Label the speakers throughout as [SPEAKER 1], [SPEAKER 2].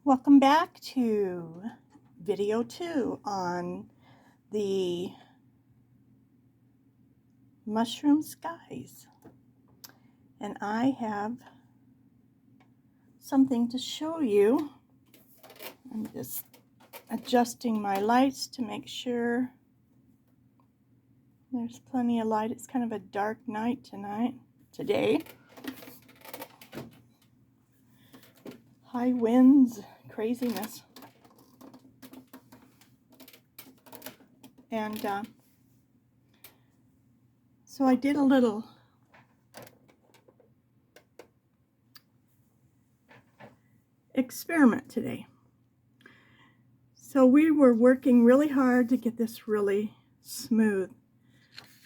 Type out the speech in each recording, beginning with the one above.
[SPEAKER 1] Welcome back to video 2 on the mushroom skies. And I have something to show you. I'm just adjusting my lights to make sure there's plenty of light. It's kind of a dark night today. High winds, craziness. And so I did a little experiment today. So we were working really hard to get this really smooth.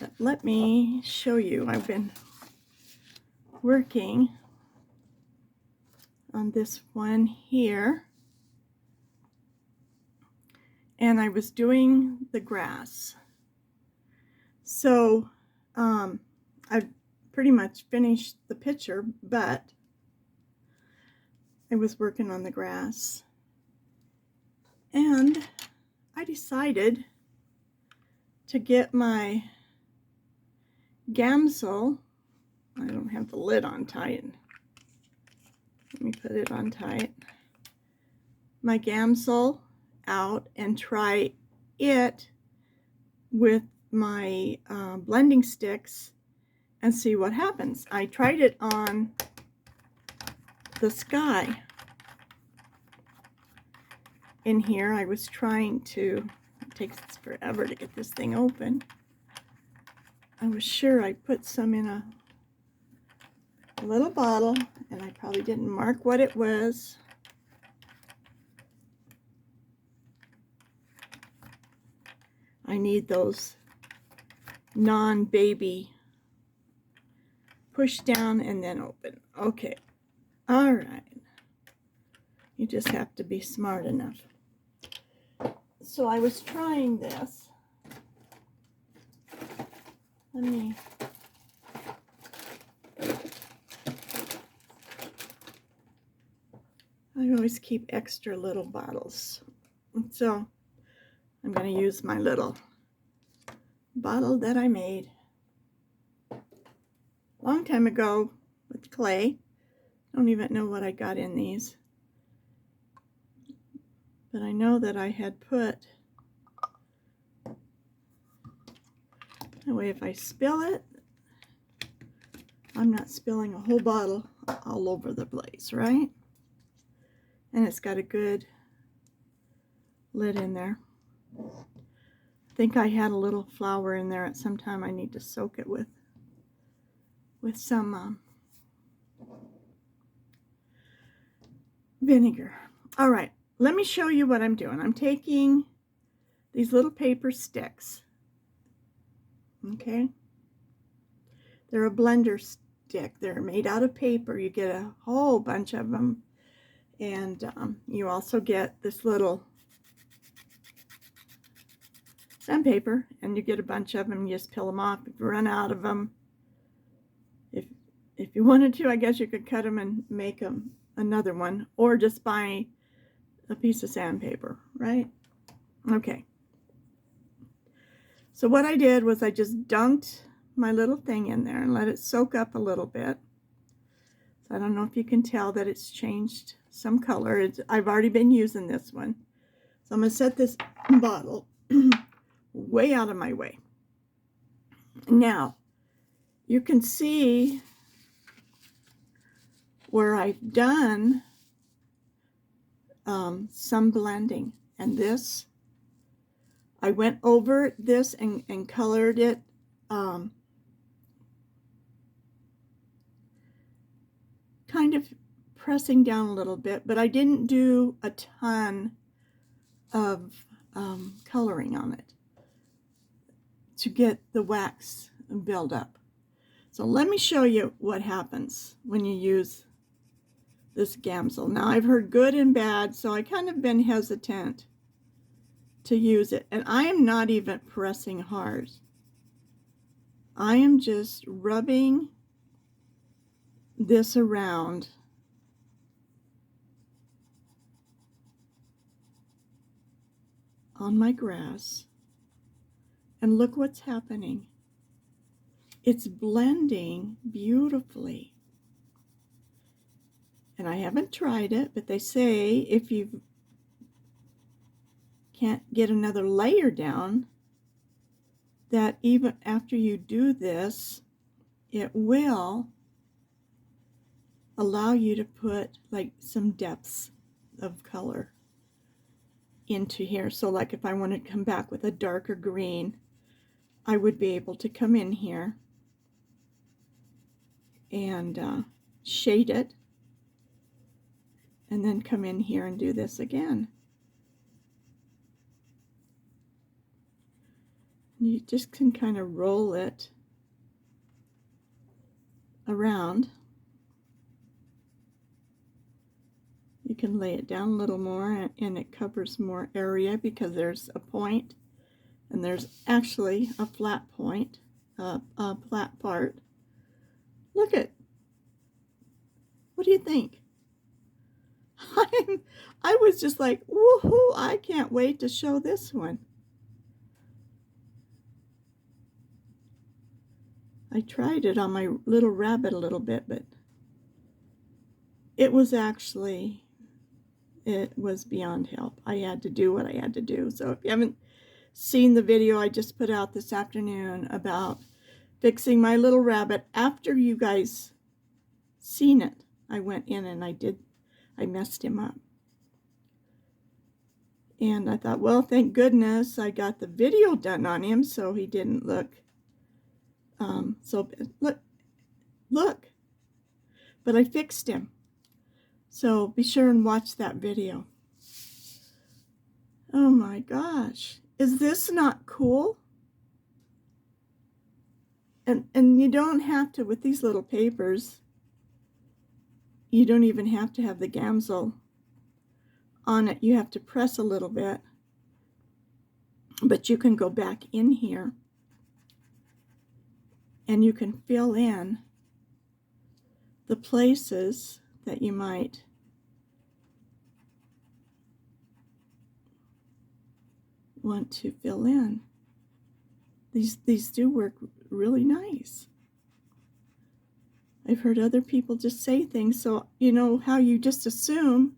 [SPEAKER 1] But let me show you. I've been working on this one here. And I was doing the grass. So I've pretty much finished the picture, but I was working on the grass. And I decided to get my gamsel. I don't have the lid on tight. Let me put it on tight. My gamsel out and try it with my blending sticks and see what happens. I tried it on the sky. In here, I was trying to, it takes forever to get this thing open. I was sure I put some in a little bottle, and I probably didn't mark what it was. I need those non-baby push down and then open. Okay. All right. You just have to be smart enough. So I was trying this. Let me I always keep extra little bottles. So I'm going to use my little bottle that I made a long time ago with clay. Don't even know what I got in these. But I know that I had put, that way if I spill it, I'm not spilling a whole bottle all over the place, right? And it's got a good lid in there. I think I had a little flour in there at some time. I need to soak it with some vinegar. All right, let me show you what I'm doing. I'm taking these little paper sticks. Okay, they're a blender stick. They're made out of paper. You get a whole bunch of them, and you also get this little sandpaper, and you get a bunch of them. You just peel them off if you run out of them. If you wanted to, I guess you could cut them and make them another one, or just buy a piece of sandpaper, right? Okay. So what I did was I just dunked my little thing in there and let it soak up a little bit. So I don't know if you can tell that it's changed some color. I've already been using this one. So I'm going to set this bottle way out of my way. Now, you can see where I've done some blending. And this, I went over this and colored it kind of pressing down a little bit, but I didn't do a ton of coloring on it to get the wax build up. So let me show you what happens when you use this gamsel. Now I've heard good and bad, so I kind of been hesitant to use it. And I am not even pressing hard. I am just rubbing this around on my grass. And look what's happening. It's blending beautifully. And I haven't tried it, but they say if you can't get another layer down, that even after you do this, it will allow you to put like some depths of color into here. So like if I want to come back with a darker green, I would be able to come in here and shade it, and then come in here and do this again. You just can kind of roll it around. You can lay it down a little more, and it covers more area because there's a point, and there's actually a flat point, a flat part. Look at, what do you think? I was just like, woohoo, I can't wait to show this one. I tried it on my little rabbit a little bit, but it was beyond help. I had to do what I had to do. So if you haven't seen the video I just put out this afternoon about fixing my little rabbit, after you guys seen it, I went in and I messed him up. And I thought, well, thank goodness I got the video done on him so he didn't look so look, but I fixed him. So be sure and watch that video. Oh my gosh, is this not cool? And you don't have to, with these little papers, you don't even have to have the gamsel on it. You have to press a little bit, but you can go back in here and you can fill in the places that you might want to fill in. These do work really nice. I've heard other people just say things, so you know how you just assume.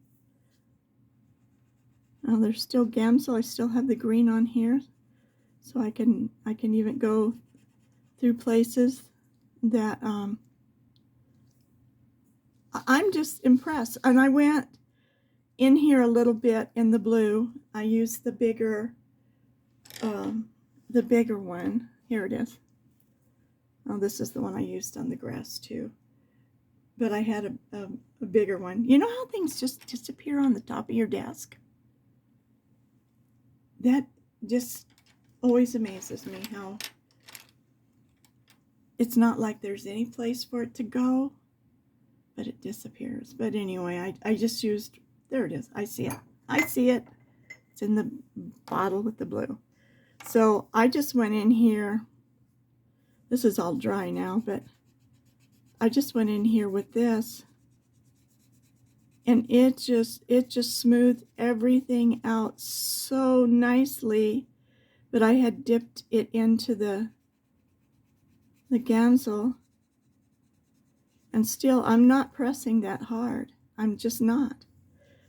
[SPEAKER 1] Now there's still gamsel. I still have the green on here, so I can even go through places that I'm just impressed. And I went in here a little bit in the blue. I used the bigger one. Here it is. Oh, this is the one I used on the grass too. But I had a bigger one. You know how things just disappear on the top of your desk? That just always amazes me, how it's not like there's any place for it to go, but it disappears. But anyway, I just used, there it is. I see it. I see it. It's in the bottle with the blue. So I just went in here. This is all dry now, but I just went in here with this, and it just smoothed everything out so nicely. But I had dipped it into the gamsel, and still I'm not pressing that hard. I'm just not.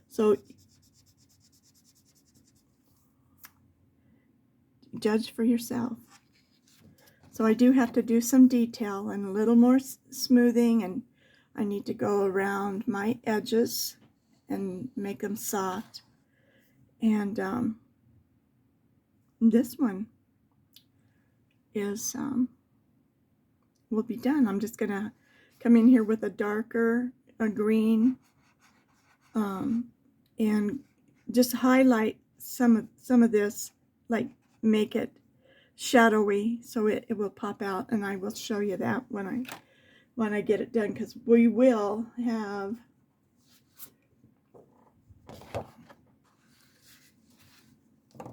[SPEAKER 1] So judge for yourself. So I do have to do some detail and a little more smoothing, and I need to go around my edges and make them soft. And this one is will be done. I'm just gonna come in here with a darker, a green, and just highlight some of this, like make it shadowy so it will pop out, and I will show you that when I get it done, because we will have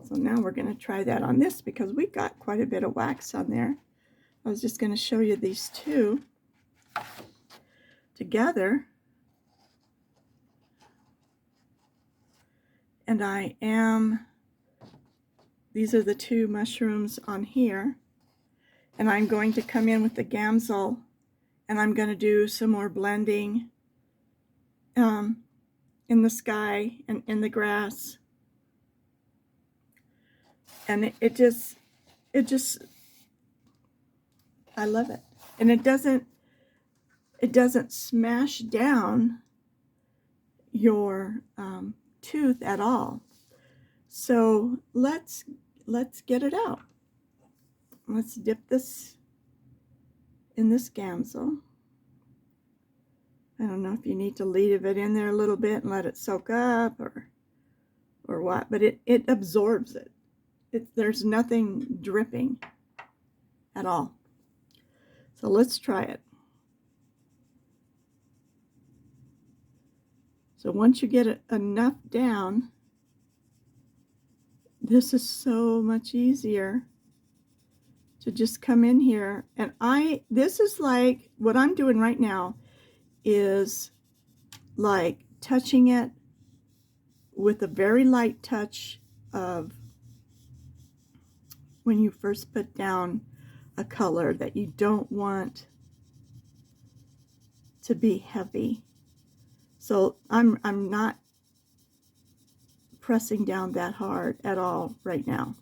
[SPEAKER 1] so now we're going to try that on this because we got quite a bit of wax on there. I was just going to show you these two together, and I am these are the two mushrooms on here. And I'm going to come in with the Gamsol, and I'm going to do some more blending in the sky and in the grass. And it just, I love it. And it doesn't smash down your tooth at all. So let's get it out. Let's dip this in this Gamsol. I don't know if you need to leave it in there a little bit and let it soak up or what, but it absorbs it. There's nothing dripping at all. So let's try it. So once you get it enough down, this is so much easier to just come in here. And this is like, what I'm doing right now is like touching it with a very light touch of when you first put down a color that you don't want to be heavy. So I'm not pressing down that hard at all right now.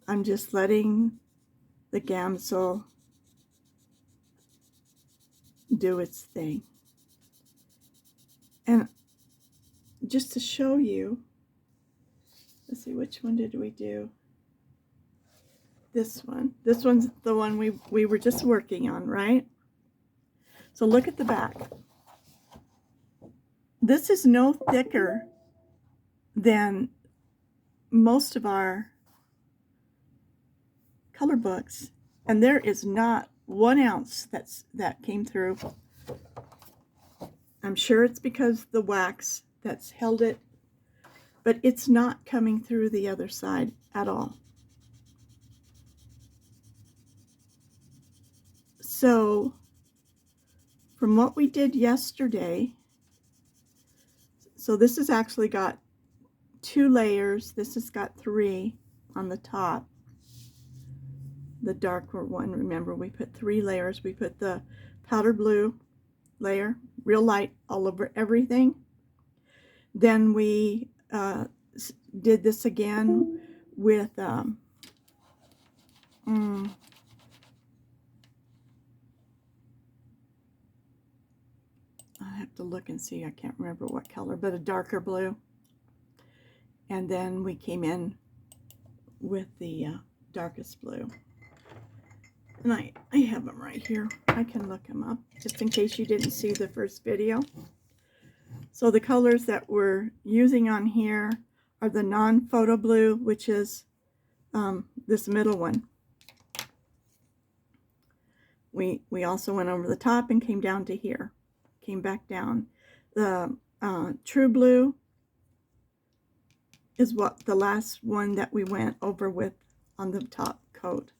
[SPEAKER 1] I'm just letting the Gamsol do its thing. And just to show you, let's see, which one did we do? This one. This one's the one we were just working on, right? So look at the back. This is no thicker than most of our color books, and there is not 1 ounce that came through. I'm sure it's because the wax that's held it, but it's not coming through the other side at all. So from what we did yesterday, so this has actually got 2 layers. This has got 3 on the top. The darker one, remember, we put 3 layers. We put the powder blue layer, real light all over everything. Then we did this again with I have to look and see, I can't remember what color, but a darker blue. And then we came in with the darkest blue. And I have them right here. I can look them up just in case you didn't see the first video. So the colors that we're using on here are the non-photo blue, which is this middle one. We also went over the top and came down to here. Came back down. The true blue is what the last one that we went over with on the top coat.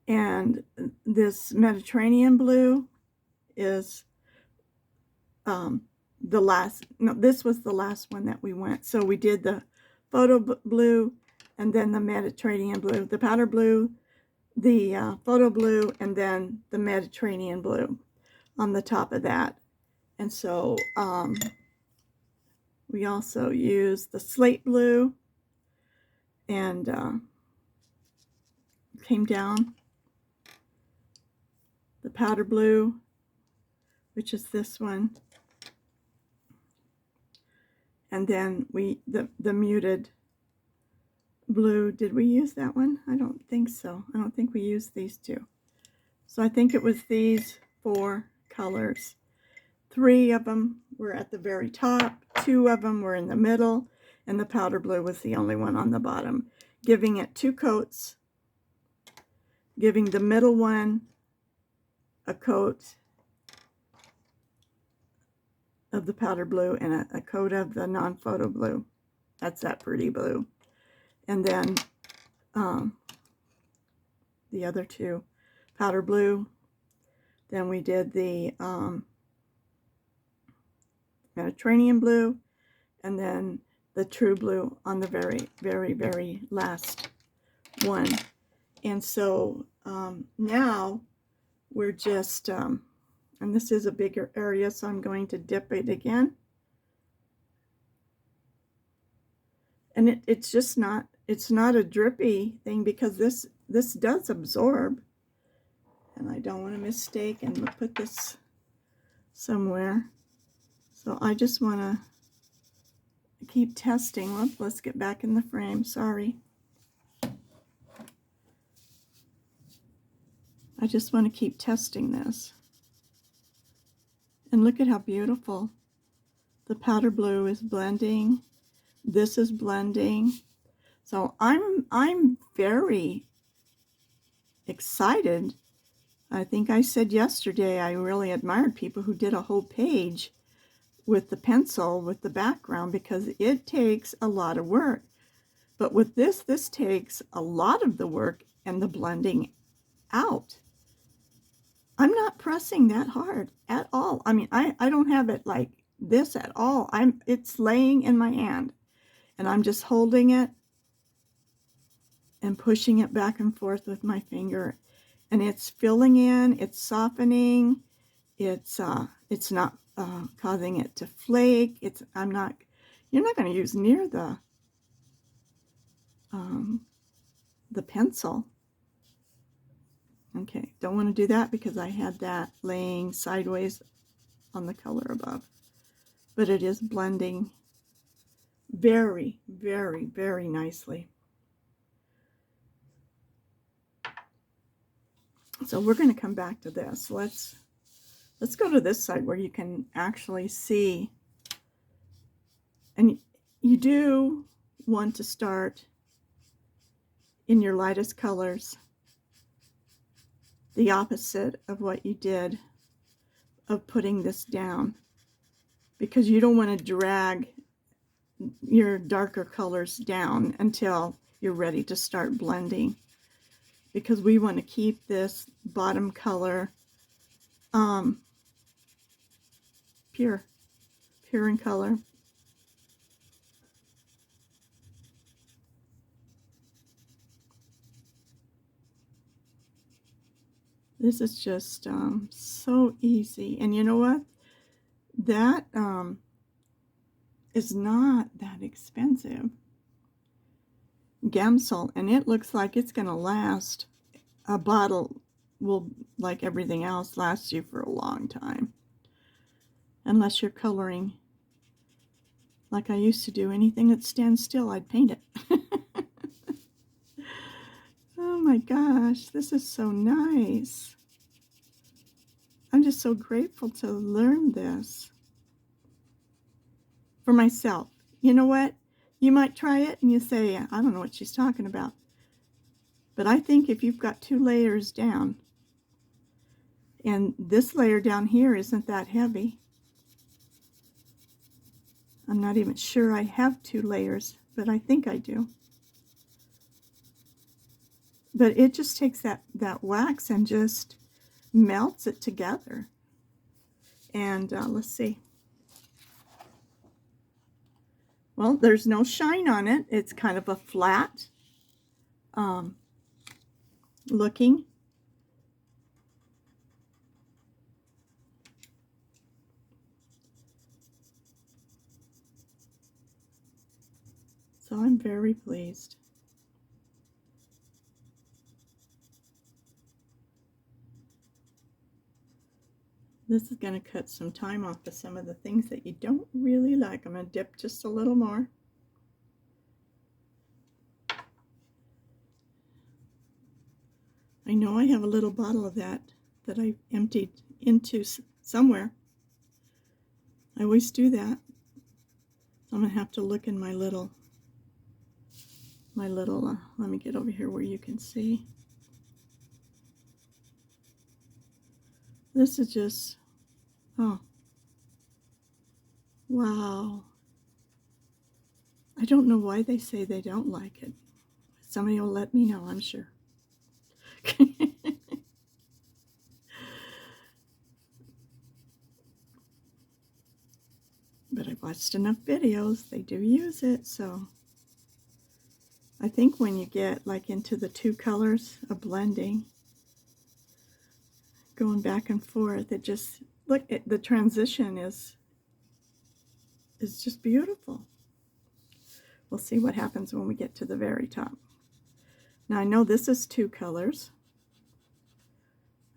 [SPEAKER 1] And this Mediterranean blue is the last, no, this was the last one that we went. So we did the photo blue and then the Mediterranean blue, the powder blue, the photo blue, and then the Mediterranean blue on the top of that. And so we also used the slate blue and came down the powder blue, which is this one, and then the muted blue. Did we use that one? I don't think so. I don't think we used these 2. So I think it was these 4 colors. 3 of them were at the very top, 2 of them were in the middle, and the powder blue was the only one on the bottom, giving it 2 coats, giving the middle one a coat of the powder blue and a coat of the non-photo blue. That's that pretty blue. And then the other 2, powder blue. Then we did the Mediterranean blue, and then the true blue on the very, very, very last one. And so now we're just, and this is a bigger area, so I'm going to dip it again. And it's just not, it's not a drippy thing, because this does absorb. And I don't want to mistake and put this somewhere. So I just want to keep testing. Well, let's get back in the frame. Sorry. I just want to keep testing this. And look at how beautiful. The powder blue is blending. This is blending. So I'm very excited. I think I said yesterday I really admired people who did a whole page with the pencil, with the background, because it takes a lot of work. But with this takes a lot of the work and the blending out. I'm not pressing that hard at all. I mean, I don't have it like this at all. It's laying in my hand, and I'm just holding it and pushing it back and forth with my finger, and it's filling in, it's softening, it's not causing it to flake. You're not going to use near the pencil. Okay, don't want to do that because I had that laying sideways on the color above. But it is blending very, very, very nicely. So we're going to come back to this. Let's go to this side where you can actually see. And you do want to start in your lightest colors, the opposite of what you did of putting this down, because you don't want to drag your darker colors down until you're ready to start blending, because we want to keep this bottom color pure in color. This is just so easy. And you know what? That is not that expensive. Gamsol, and it looks like it's going to last. A bottle will, like everything else, last you for a long time. Unless you're coloring like I used to do. Anything that stands still, I'd paint it. Oh my gosh, this is so nice. I'm just so grateful to learn this for myself. You know what? You might try it and you say, I don't know what she's talking about. But I think if you've got 2 layers down, and this layer down here isn't that heavy. I'm not even sure I have 2 layers, but I think I do. But it just takes that wax and just melts it together. And let's see. Well, there's no shine on it. It's kind of a flat looking. So I'm very pleased. This is going to cut some time off of some of the things that you don't really like. I'm going to dip just a little more. I know I have a little bottle of that I emptied into somewhere. I always do that. So I'm going to have to look in my little, let me get over here where you can see. This is just, oh, wow. I don't know why they say they don't like it. Somebody will let me know, I'm sure. But I've watched enough videos, they do use it, so I think when you get like into the two colors of blending, going back and forth, it just, look, the transition is just beautiful. We'll see what happens when we get to the very top. Now I know this is two colors.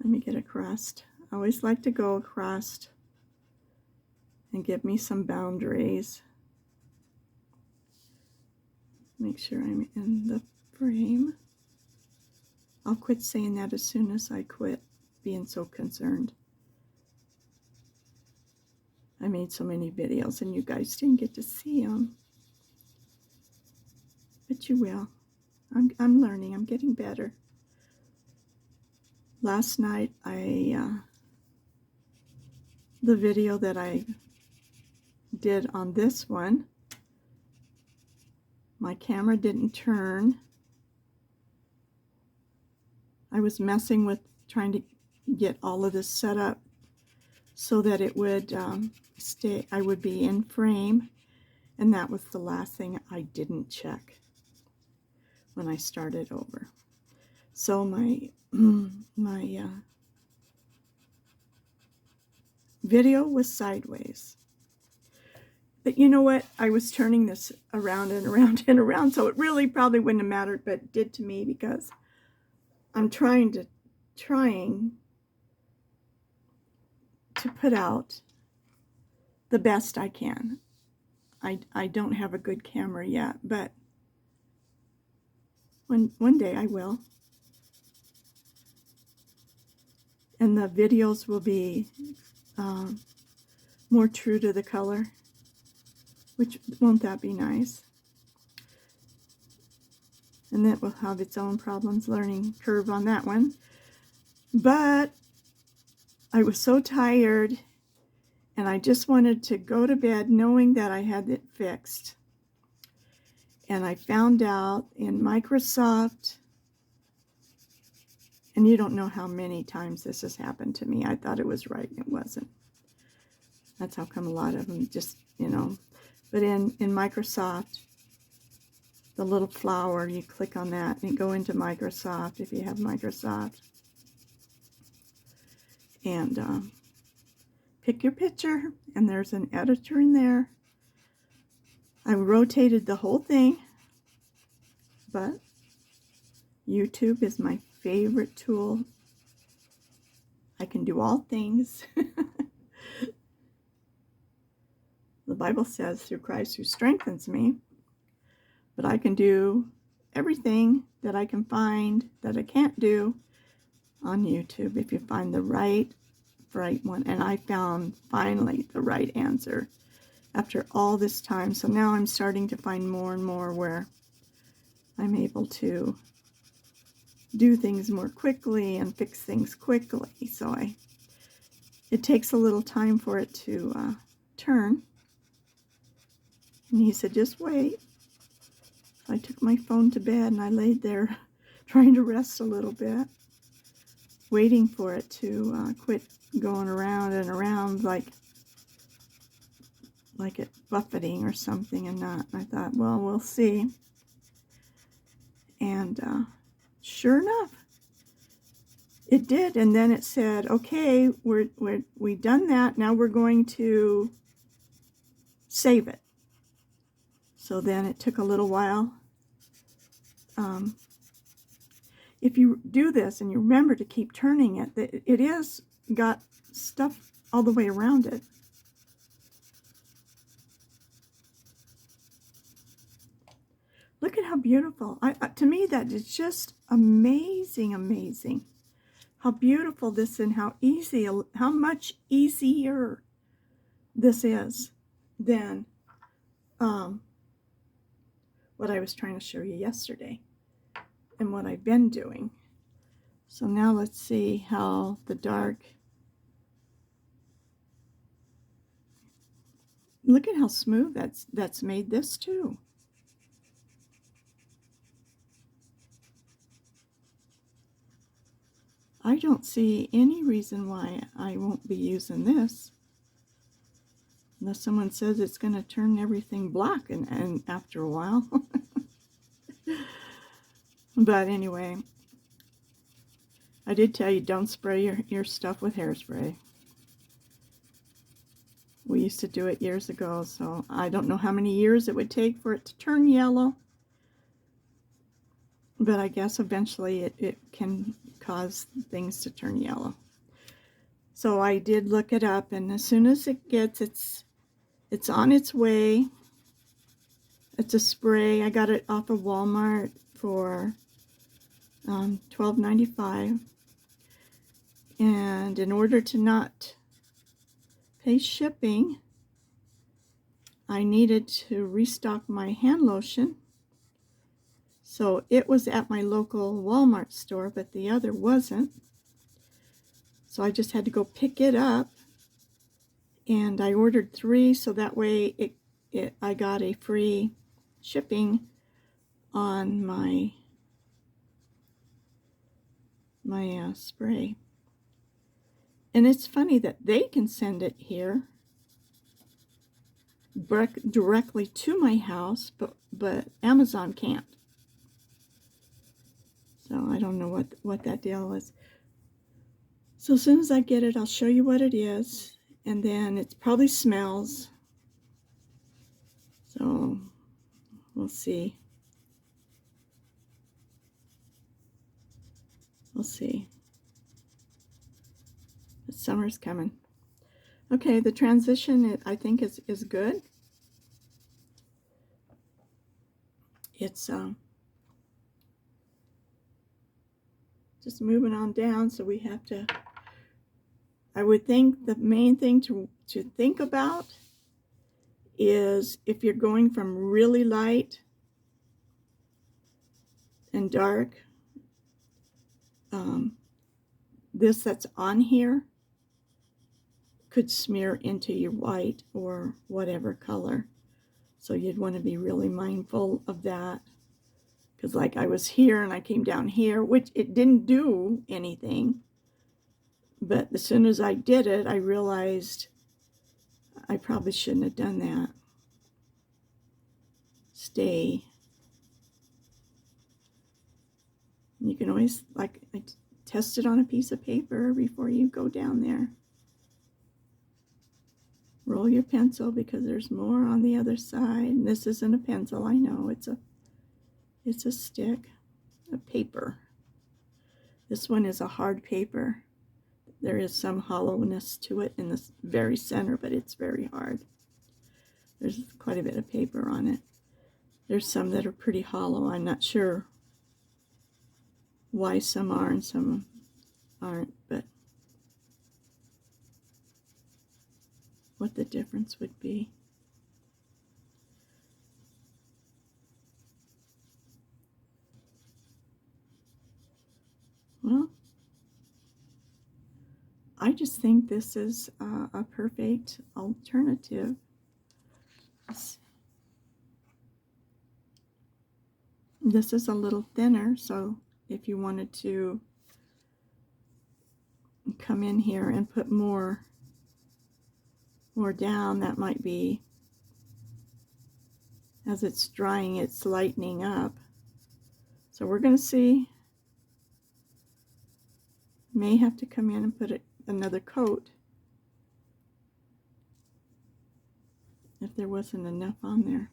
[SPEAKER 1] Let me get across. I always like to go across and give me some boundaries. Make sure I'm in the frame. I'll quit saying that as soon as I quit being so concerned. I made so many videos and you guys didn't get to see them. But you will. I'm learning. I'm getting better. Last night, the video that I did on this one, my camera didn't turn. I was messing with trying to get all of this set up so that it would stay, I would be in frame, and that was the last thing I didn't check when I started over. So my video was sideways. But you know what? I was turning this around and around and around, so it really probably wouldn't have mattered, but it did to me because I'm trying to put out the best I can. I don't have a good camera yet, but one day I will. And the videos will be more true to the color, which, won't that be nice? And that will have its own problems, learning curve on that one. But I was so tired and I just wanted to go to bed knowing that I had it fixed. And I found out in Microsoft, and you don't know how many times this has happened to me. I thought it was right and it wasn't. That's how come a lot of them just, you know. But in Microsoft, the little flower, you click on that and go into Microsoft if you have Microsoft. And pick your picture, and there's an editor in there. I rotated the whole thing, but YouTube is my favorite tool. I can do all things. The Bible says, through Christ who strengthens me. But I can do everything that I can find that I can't do on YouTube if you find the right one. And I found finally the right answer after all this time. So now I'm starting to find more and more where I'm able to do things more quickly and fix things quickly. So it takes a little time for it to turn. And he said, just wait. I took my phone to bed and I laid there trying to rest a little bit, waiting for it to quit going around and around like it buffeting or something, and not. I thought, well, we'll see. And sure enough, it did. And then it said, okay, we've done that. Now we're going to save it. So then it took a little while. If you do this and you remember to keep turning it, it is got stuff all the way around it. Look at how beautiful. To me, that is just amazing, amazing. How beautiful this and how easy, how much easier this is than what I was trying to show you yesterday and what I've been doing. So now let's see how the dark, look at how smooth that's made this too. I don't see any reason why I won't be using this. Unless someone says it's going to turn everything black and after a while. But anyway, I did tell you don't spray your stuff with hairspray. We used to do it years ago, so I don't know how many years it would take for it to turn yellow. But I guess eventually it can cause things to turn yellow. So I did look it up, and as soon as it gets, it's on its way. It's a spray. I got it off of Walmart for $12.95. And in order to not pay shipping, I needed to restock my hand lotion. So it was at my local Walmart store, but the other wasn't. So I just had to go pick it up. And I ordered 3, so that way I got a free shipping on my spray. And it's funny that they can send it here directly to my house, but Amazon can't. So I don't know what that deal is. So as soon as I get it, I'll show you what it is, and then it probably smells. So we'll see. We'll see. The summer's coming. Okay, the transition I think is good. It's just moving on down, so we have to, I would think the main thing to think about is if you're going from really light and dark, this that's on here could smear into your white or whatever color. So you'd want to be really mindful of that. Because like I was here and I came down here, which it didn't do anything. But as soon as I did it, I realized I probably shouldn't have done that. Stay. You can always, like, test it on a piece of paper before you go down there. Roll your pencil because there's more on the other side. And this isn't a pencil, I know. It's a stick, a paper. This one is a hard paper. There is some hollowness to it in the very center, but it's very hard. There's quite a bit of paper on it. There's some that are pretty hollow. I'm not sure why some are and some aren't, but what the difference would be. Well, I just think this is a perfect alternative. This is a little thinner, so if you wanted to come in here and put more down, that might be, as it's drying, it's lightening up. So we're going to see. May have to come in and put another coat if there wasn't enough on there.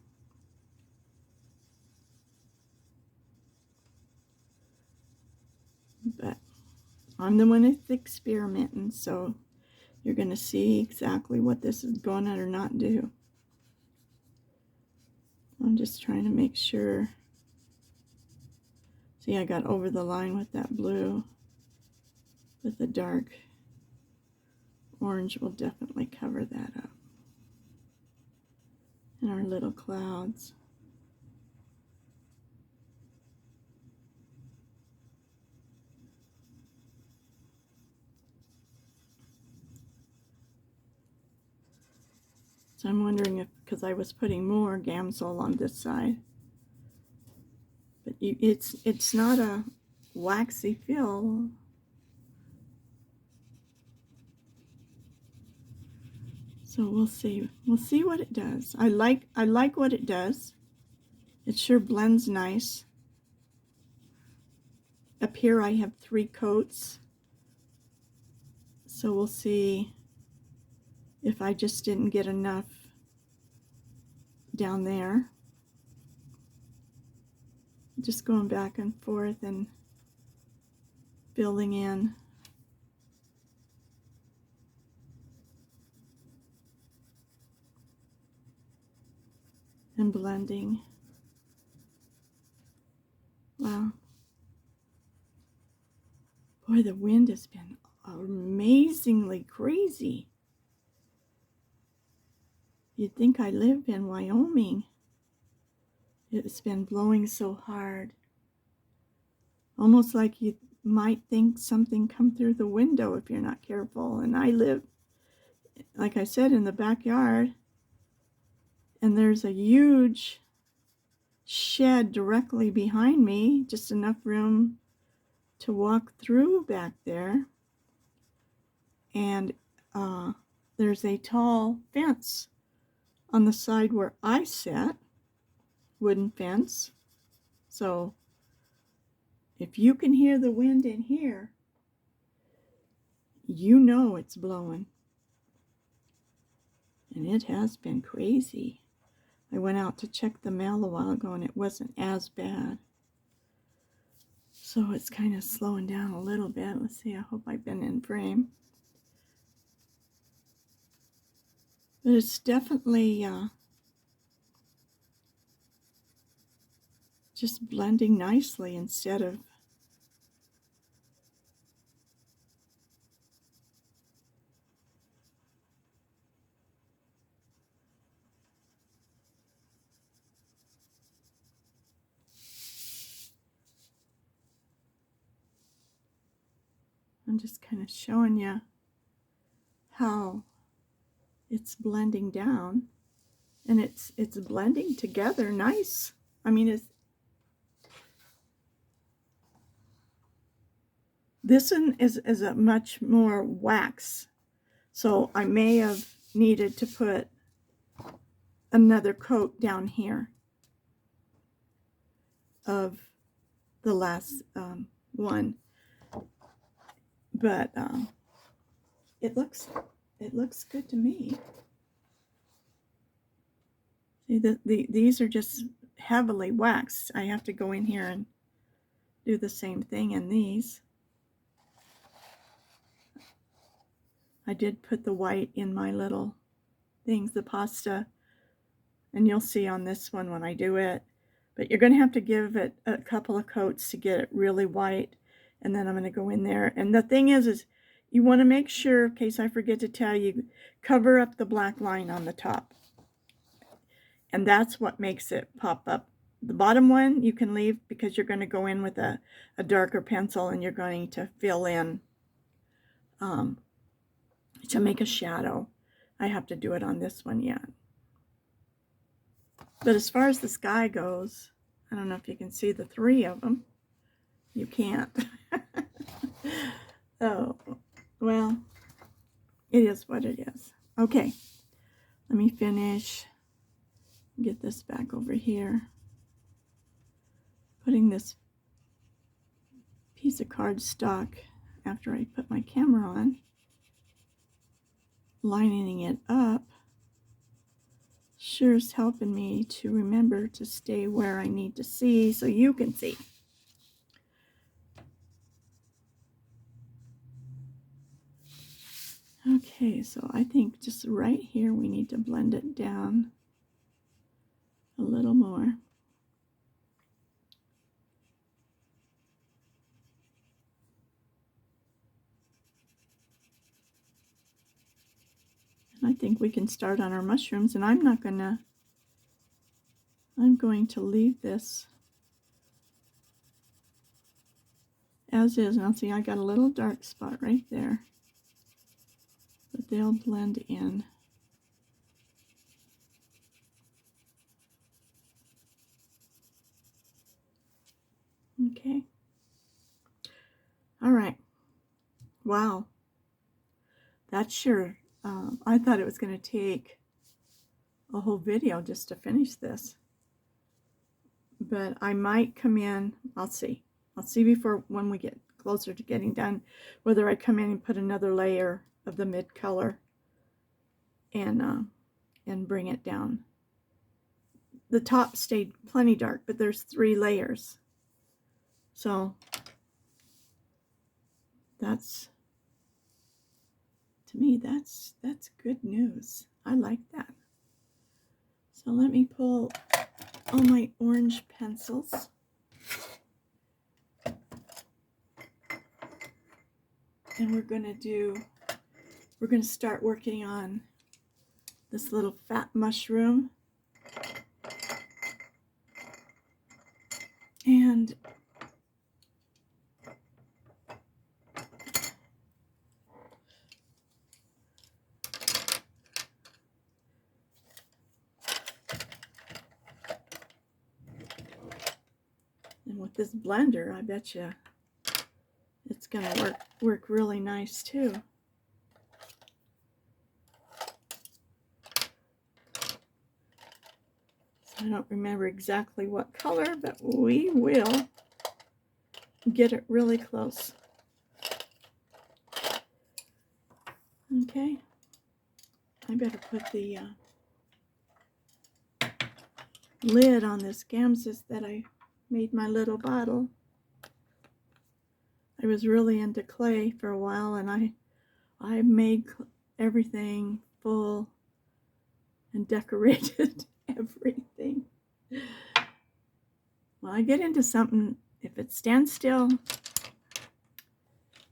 [SPEAKER 1] But I'm the one that's experimenting, so you're going to see exactly what this is going to or not do. I'm just trying to make sure. See, I got over the line with that blue, but the dark orange will definitely cover that up. And our little clouds. So I'm wondering if, because I was putting more Gamsol on this side, but it's not a waxy feel. So we'll see. We'll see what it does. I like what it does. It sure blends nice. Up here I have 3 coats. So we'll see if I just didn't get enough down there. Just going back and forth and filling in. And blending. Wow. Boy, the wind has been amazingly crazy. You'd think I live in Wyoming. It's been blowing so hard. Almost like you might think something come through the window if you're not careful. And I live, like I said, in the backyard. And there's a huge shed directly behind me, just enough room to walk through back there. And there's a tall fence on the side where I sit, wooden fence. So if you can hear the wind in here, you know it's blowing. And it has been crazy. I went out to check the mail a while ago and it wasn't as bad. So it's kind of slowing down a little bit. Let's see, I hope I've been in frame. But it's definitely just blending nicely instead of I'm just kind of showing you how it's blending down, and it's blending together nice. I mean, this one is a much more wax, so I may have needed to put another coat down here of the last one, but it looks good to me. See, these are just heavily waxed. I have to go in here and do the same thing in these. I did put the white in my little things, the pasta, and you'll see on this one when I do it. But you're going to have to give it a couple of coats to get it really white, and then I'm going to go in there. And the thing is you want to make sure, in case I forget to tell you, cover up the black line on the top. And that's what makes it pop up. The bottom one you can leave because you're going to go in with a darker pencil and you're going to fill in to make a shadow. I have to do it on this one yet. But as far as the sky goes, I don't know if you can see the 3 of them. You can't. Oh, well, it is what it is. Okay, let me finish. Get this back over here. Putting this piece of cardstock after I put my camera on. Lining it up sure is helping me to remember to stay where I need to see so you can see. Okay, so I think just right here we need to blend it down a little more. And I think we can start on our mushrooms, and I'm going to leave this as is. Now see, I got a little dark spot right there, but they'll blend in. Okay. All right. Wow. That's sure I thought it was going to take a whole video just to finish this. But I might come in, I'll see. I'll see before when we get closer to getting done, whether I come in and put another layer of the mid color and bring it down. The top stayed plenty dark, but there's 3 layers. So that's, to me, that's good news. I like that. So let me pull all my orange pencils. And we're going to start working on this little fat mushroom. And with this blender, I bet you it's going to work really nice too. So I don't remember exactly what color, but we will get it really close. Okay, I better put the lid on this Gamses that I made my little bottle. I was really into clay for a while, and I made everything full and decorated everything. When I get into something, if it stands still,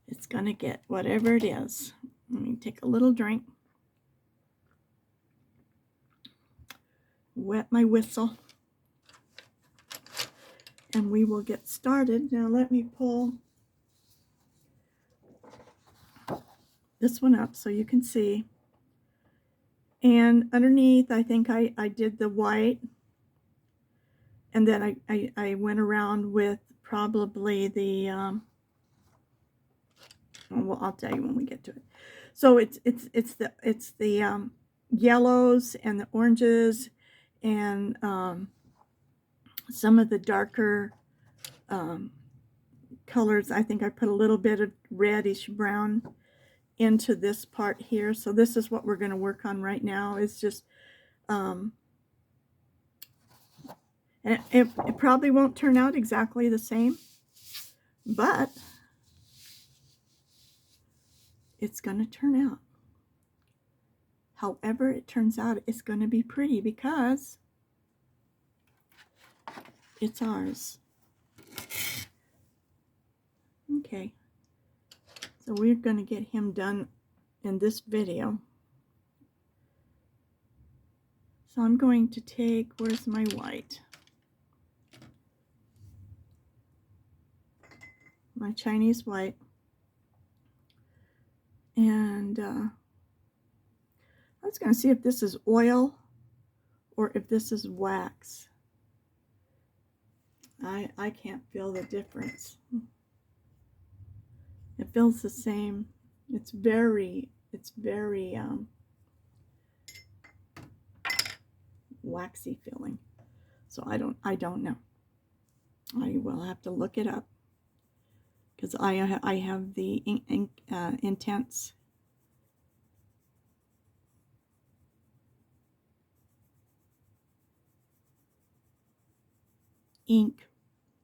[SPEAKER 1] it's gonna get whatever it is. Let me take a little drink. Wet my whistle. And we will get started. Now let me pull this one up so you can see. And underneath, I think I did the white. And then I went around with probably the, well, I'll tell you when we get to it. So it's the yellows and the oranges and some of the darker colors. I think I put a little bit of reddish brown into this part here. So this is what we're going to work on right now. It's just and it probably won't turn out exactly the same, but it's going to turn out. However it turns out, it's going to be pretty because it's ours. Okay, so we're going to get him done in this video. So I'm going to take, where's my white? My Chinese white. And I was going to see if this is oil or if this is wax. I can't feel the difference. It feels the same. It's very waxy feeling. So I don't know. I will have to look it up because I have the intense ink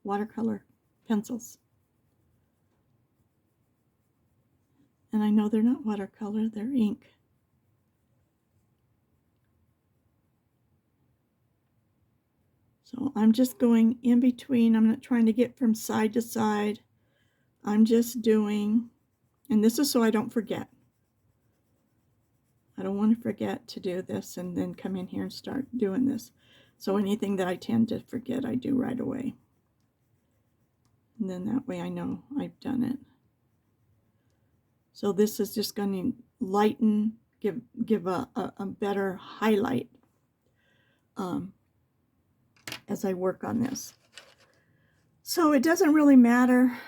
[SPEAKER 1] watercolor pencils. And I know they're not watercolor, they're ink. So I'm just going in between. I'm not trying to get from side to side. I'm just doing, and this is so I don't forget. I don't want to forget to do this and then come in here and start doing this. So anything that I tend to forget, I do right away. And then that way I know I've done it. So this is just going to lighten, give a better highlight as I work on this. So it doesn't really matter.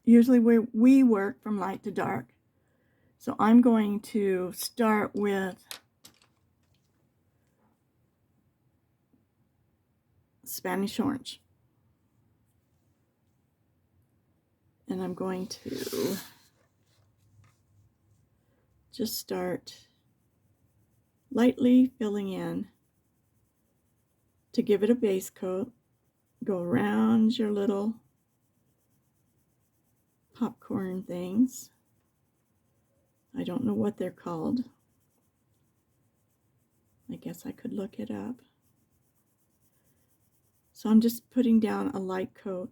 [SPEAKER 1] Usually we work from light to dark. So I'm going to start with Spanish orange. And I'm going to just start lightly filling in to give it a base coat. Go around your little popcorn things. I don't know what they're called. I guess I could look it up. So I'm just putting down a light coat,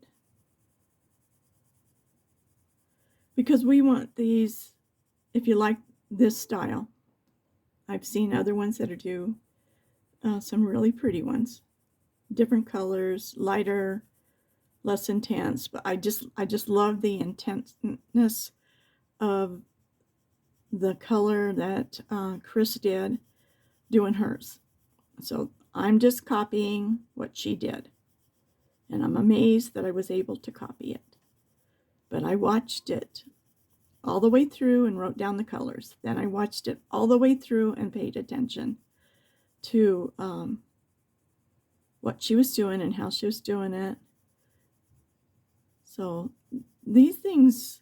[SPEAKER 1] because we want these, if you like this style, I've seen other ones that do some really pretty ones, different colors, lighter, less intense, but I just love the intenseness of the color that Chris did doing hers. So I'm just copying what she did, and I'm amazed that I was able to copy it. But I watched it all the way through and wrote down the colors. Then I watched it all the way through and paid attention to what she was doing and how she was doing it. So these things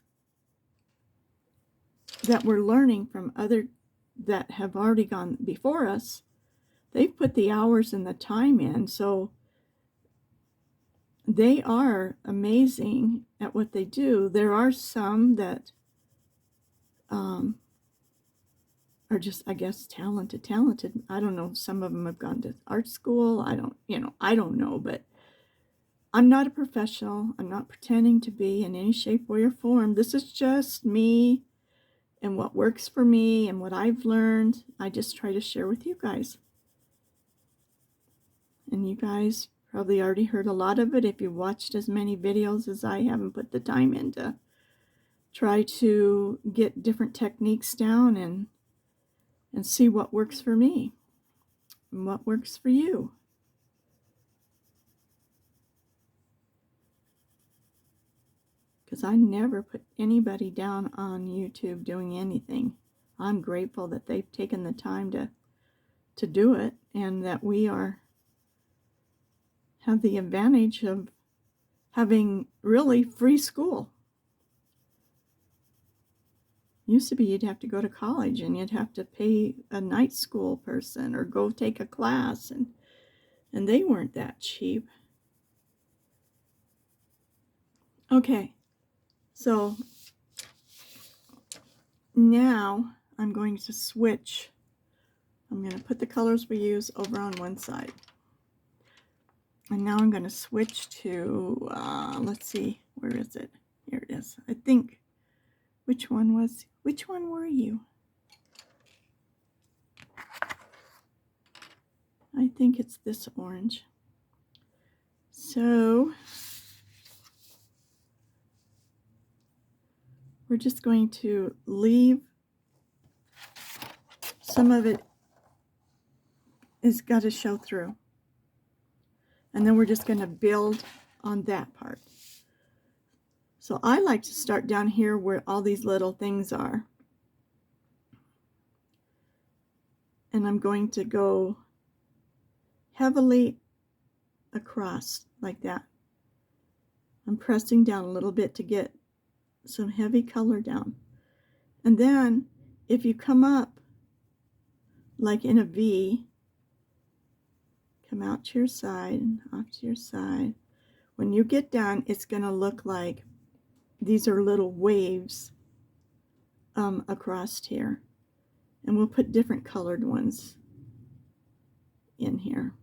[SPEAKER 1] that we're learning from other that have already gone before us, they've put the hours and the time in. So they are amazing at what they do. There are some that are just, I guess, talented. I don't know. Some of them have gone to art school. I don't know, but I'm not a professional. I'm not pretending to be in any shape, way, or form. This is just me and what works for me and what I've learned. I just try to share with you guys. And you guys probably already heard a lot of it if you watched as many videos as I have and put the time in to try to get different techniques down and see what works for me and what works for you. Because I never put anybody down on YouTube doing anything. I'm grateful that they've taken the time to do it, and that we have the advantage of having really free school. Used to be you'd have to go to college and you'd have to pay a night school person or go take a class, and they weren't that cheap. Okay, so now I'm going to switch. I'm going to put the colors we use over on one side. And now I'm going to switch to, let's see, where is it? Here it is. I think, which one were you? I think it's this orange. So we're just going to leave some of it is got to show through. And then we're just going to build on that part. So I like to start down here where all these little things are. And I'm going to go heavily across like that. I'm pressing down a little bit to get some heavy color down. And then if you come up like in a V, come out to your side and off to your side. When you get done, it's going to look like these are little waves across here. And we'll put different colored ones in here.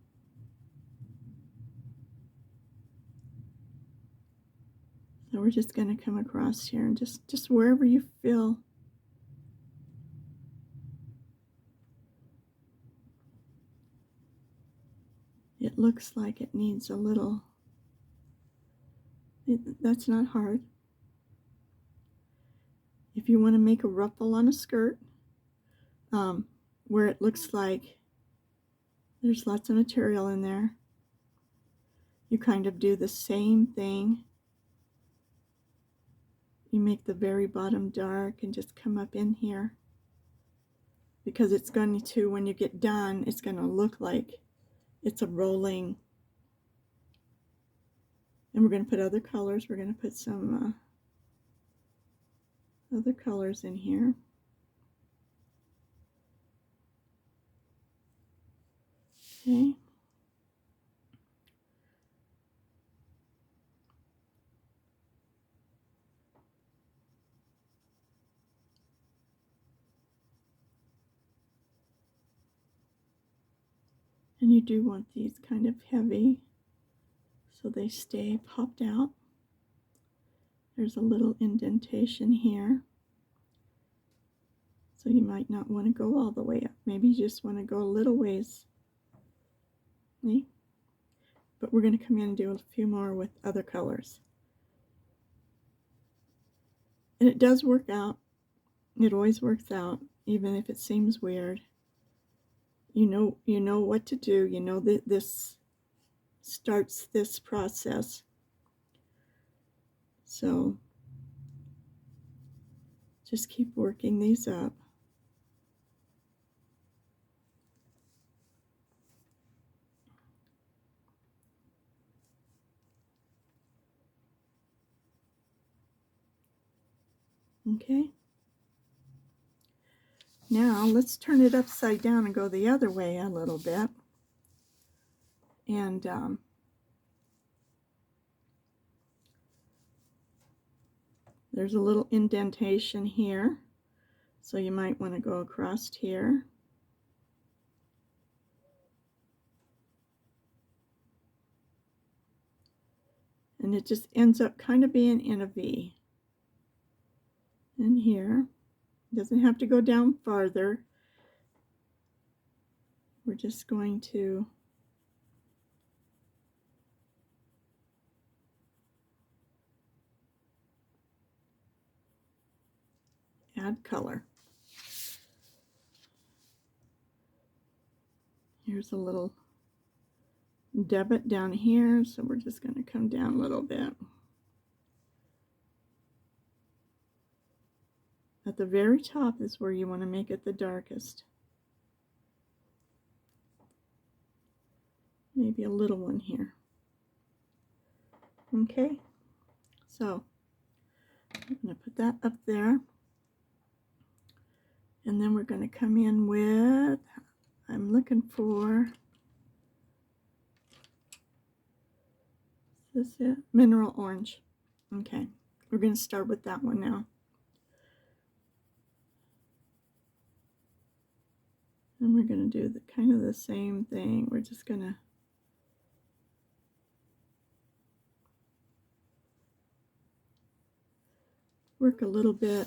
[SPEAKER 1] So we're just going to come across here and just wherever you feel it looks like it needs a little, that's not hard. If you want to make a ruffle on a skirt, where it looks like there's lots of material in there, you kind of do the same thing you make the very bottom dark and just come up in here, because it's going to, when you get done, it's going to look like it's a rolling. And we're going to put other colors. We're going to put some other colors in here. Okay. And you do want these kind of heavy so they stay popped out. There's a little indentation here. So you might not want to go all the way up. Maybe you just want to go a little ways. Okay? But we're going to come in and do a few more with other colors. And it does work out. It always works out, even if it seems weird. You know what to do. You know that this starts this process. So just keep working these up. Okay. Now let's turn it upside down and go the other way a little bit. And there's a little indentation here, so you might want to go across here. And it just ends up kind of being in a V. And here, it doesn't have to go down farther. We're just going to add color. Here's a little debit down here, so we're just going to come down a little bit. At the very top is where you want to make it the darkest. Maybe a little one here. Okay, so I'm going to put that up there. And then we're going to come in with, I'm looking for, is this it? Mineral orange. Okay, we're going to start with that one now. And we're going to do the kind of the same thing. We're just going to work a little bit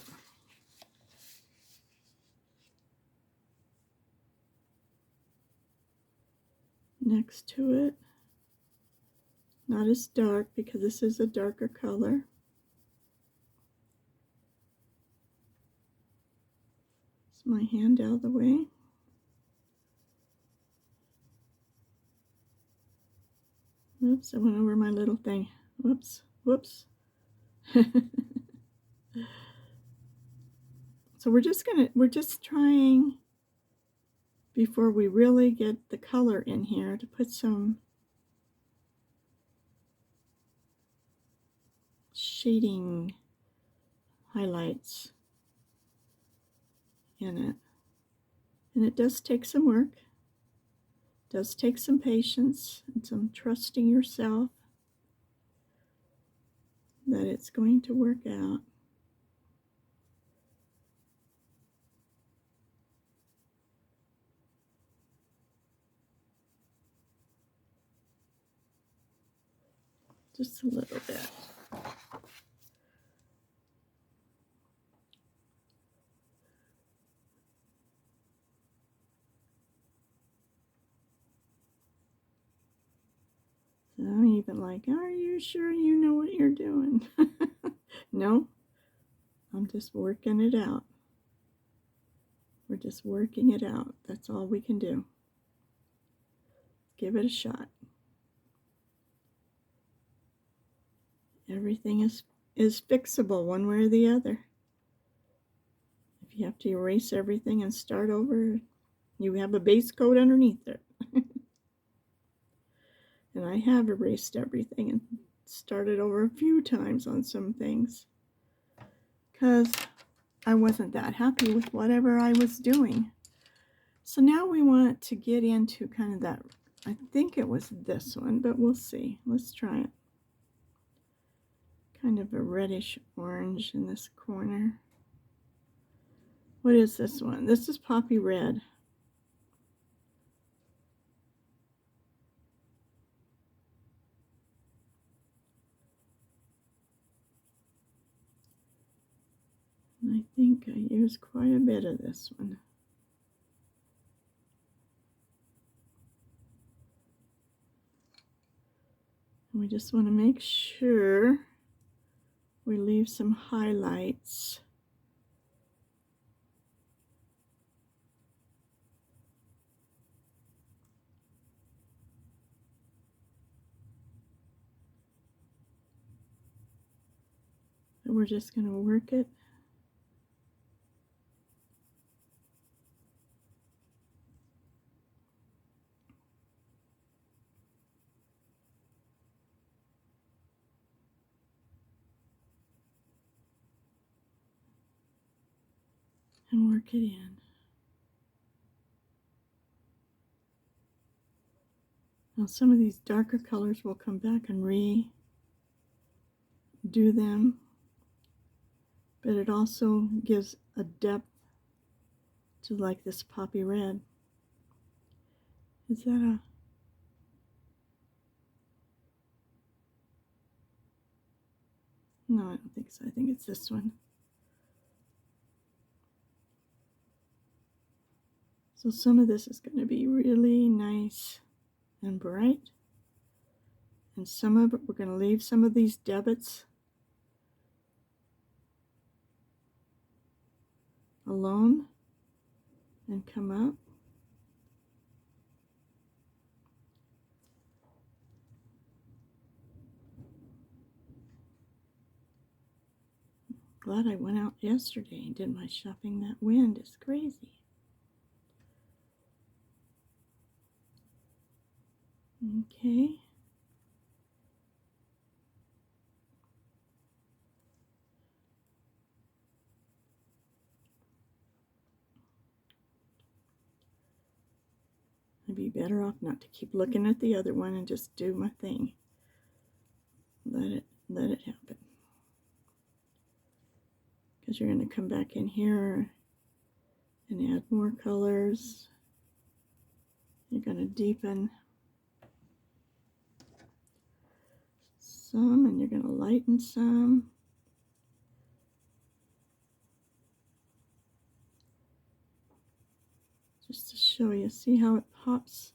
[SPEAKER 1] next to it. Not as dark, because this is a darker color. It's my hand out of the way. Oops, I went over my little thing. Whoops, whoops. So we're just trying, before we really get the color in here, to put some shading highlights in it. And it does take some work. It does take some patience and some trusting yourself that it's going to work out. Just a little bit. So I'm even like, are you sure you know what you're doing? No, I'm just working it out. We're just working it out. That's all we can do. Give it a shot. Everything is is fixable one way or the other. If you have to erase everything and start over, you have a base coat underneath it. And I have erased everything and started over a few times on some things because I wasn't that happy with whatever I was doing. So now we want to get into kind of that, I think it was this one, but we'll see. Let's try it. Kind of a reddish orange in this corner. What is this one? This is Poppy Red. And I think I used quite a bit of this one. And we just want to make sure we leave some highlights. And we're just going to work it. And work it in. Now some of these darker colors will come back and redo them, but it also gives a depth to like this poppy red. Is that a... No, I don't think so. I think it's this one. So some of this is going to be really nice and bright. And some of it, we're going to leave some of these debits alone and come up. Glad I went out yesterday and did my shopping. That wind is crazy. Okay. I'd be better off not to keep looking at the other one and just do my thing. Let it happen. Because you're going to come back in here and add more colors. You're going to deepen some and you're going to lighten some. Just to show you, see how it pops?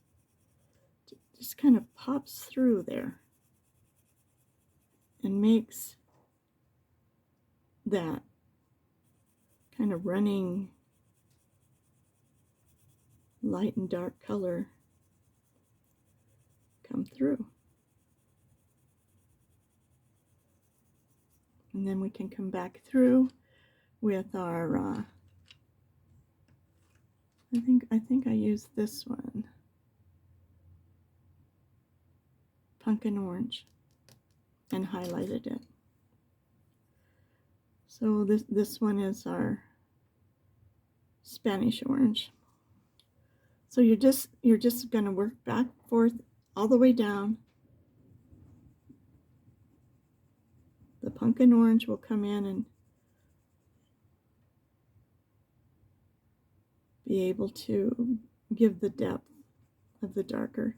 [SPEAKER 1] Just kind of pops through there and makes that kind of running light and dark color come through. And then we can come back through with our I think I used this one, pumpkin orange, and highlighted it. So this one is our Spanish orange. So you're just going to work back and forth all the way down. The pumpkin orange will come in and be able to give the depth of the darker.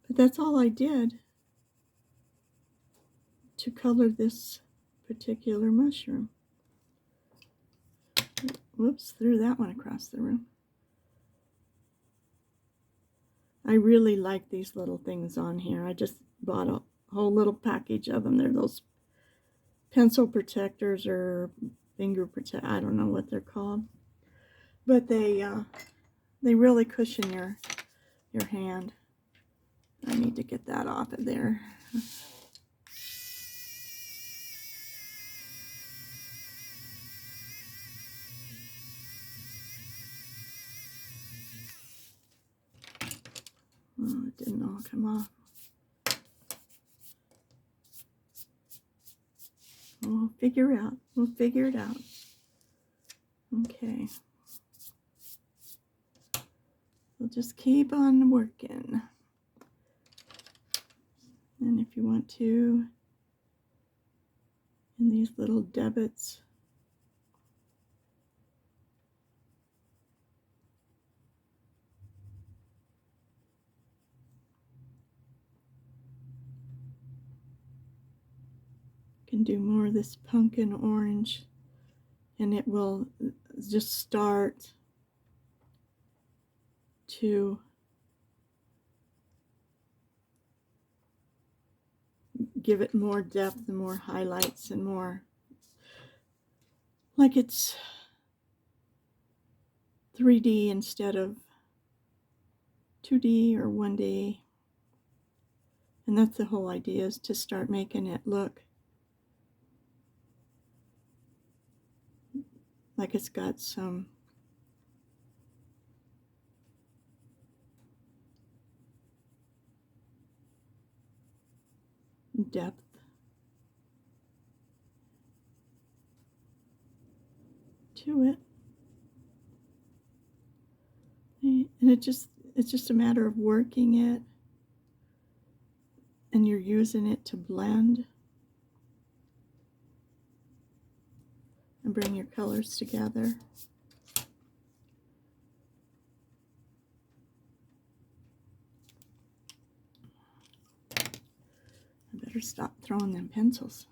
[SPEAKER 1] But that's all I did to color this particular mushroom. Whoops, threw that one across the room. I really like these little things on here. I just bought a whole little package of them. They're those pencil protectors or finger protect. I don't know what they're called, but they really cushion your hand. I need to get that off of there. Oh, it didn't all come off. We'll figure out. We'll figure it out. Okay. We'll just keep on working. And if you want to, in these little debits, you can do more of this pumpkin orange, and it will just start to give it more depth and more highlights and more like it's 3D instead of 2D or 1D. And that's the whole idea, is to start making it look like it's got some depth. To it. And it's just a matter of working it, and you're using it to blend and bring your colors together. I better stop throwing them pencils.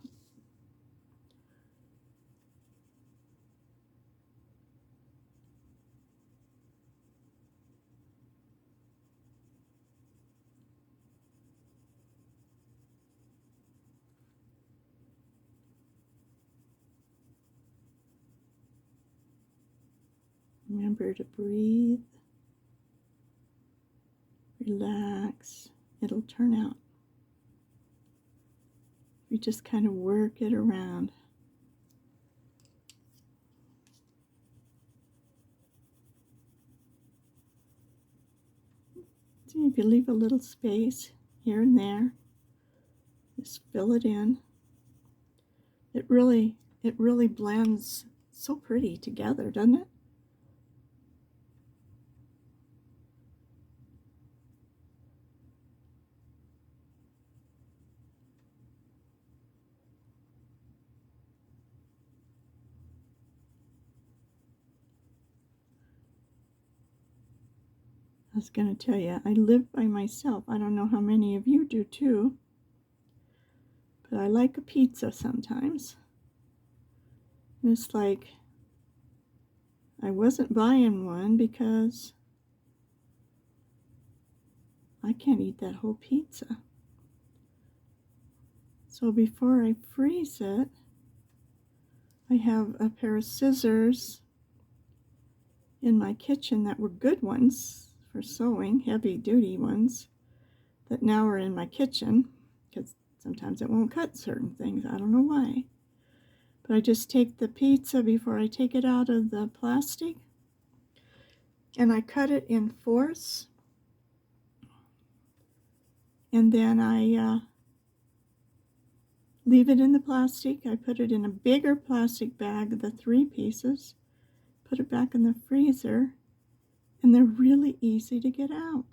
[SPEAKER 1] Remember to breathe, relax. It'll turn out. You just kind of work it around. See, if you leave a little space here and there, just fill it in. It really blends so pretty together, doesn't it? I was going to tell you, I live by myself. I don't know how many of you do too, but I like a pizza sometimes. And it's like, I wasn't buying one because I can't eat that whole pizza. So before I freeze it, I have a pair of scissors in my kitchen that were good ones for sewing, heavy duty ones, that now are in my kitchen because sometimes it won't cut certain things. I don't know why. But I just take the pizza before I take it out of the plastic, and I cut it in fourths, and then I leave it in the plastic. I put it in a bigger plastic bag, the 3 pieces, put it back in the freezer, and they're really easy to get out.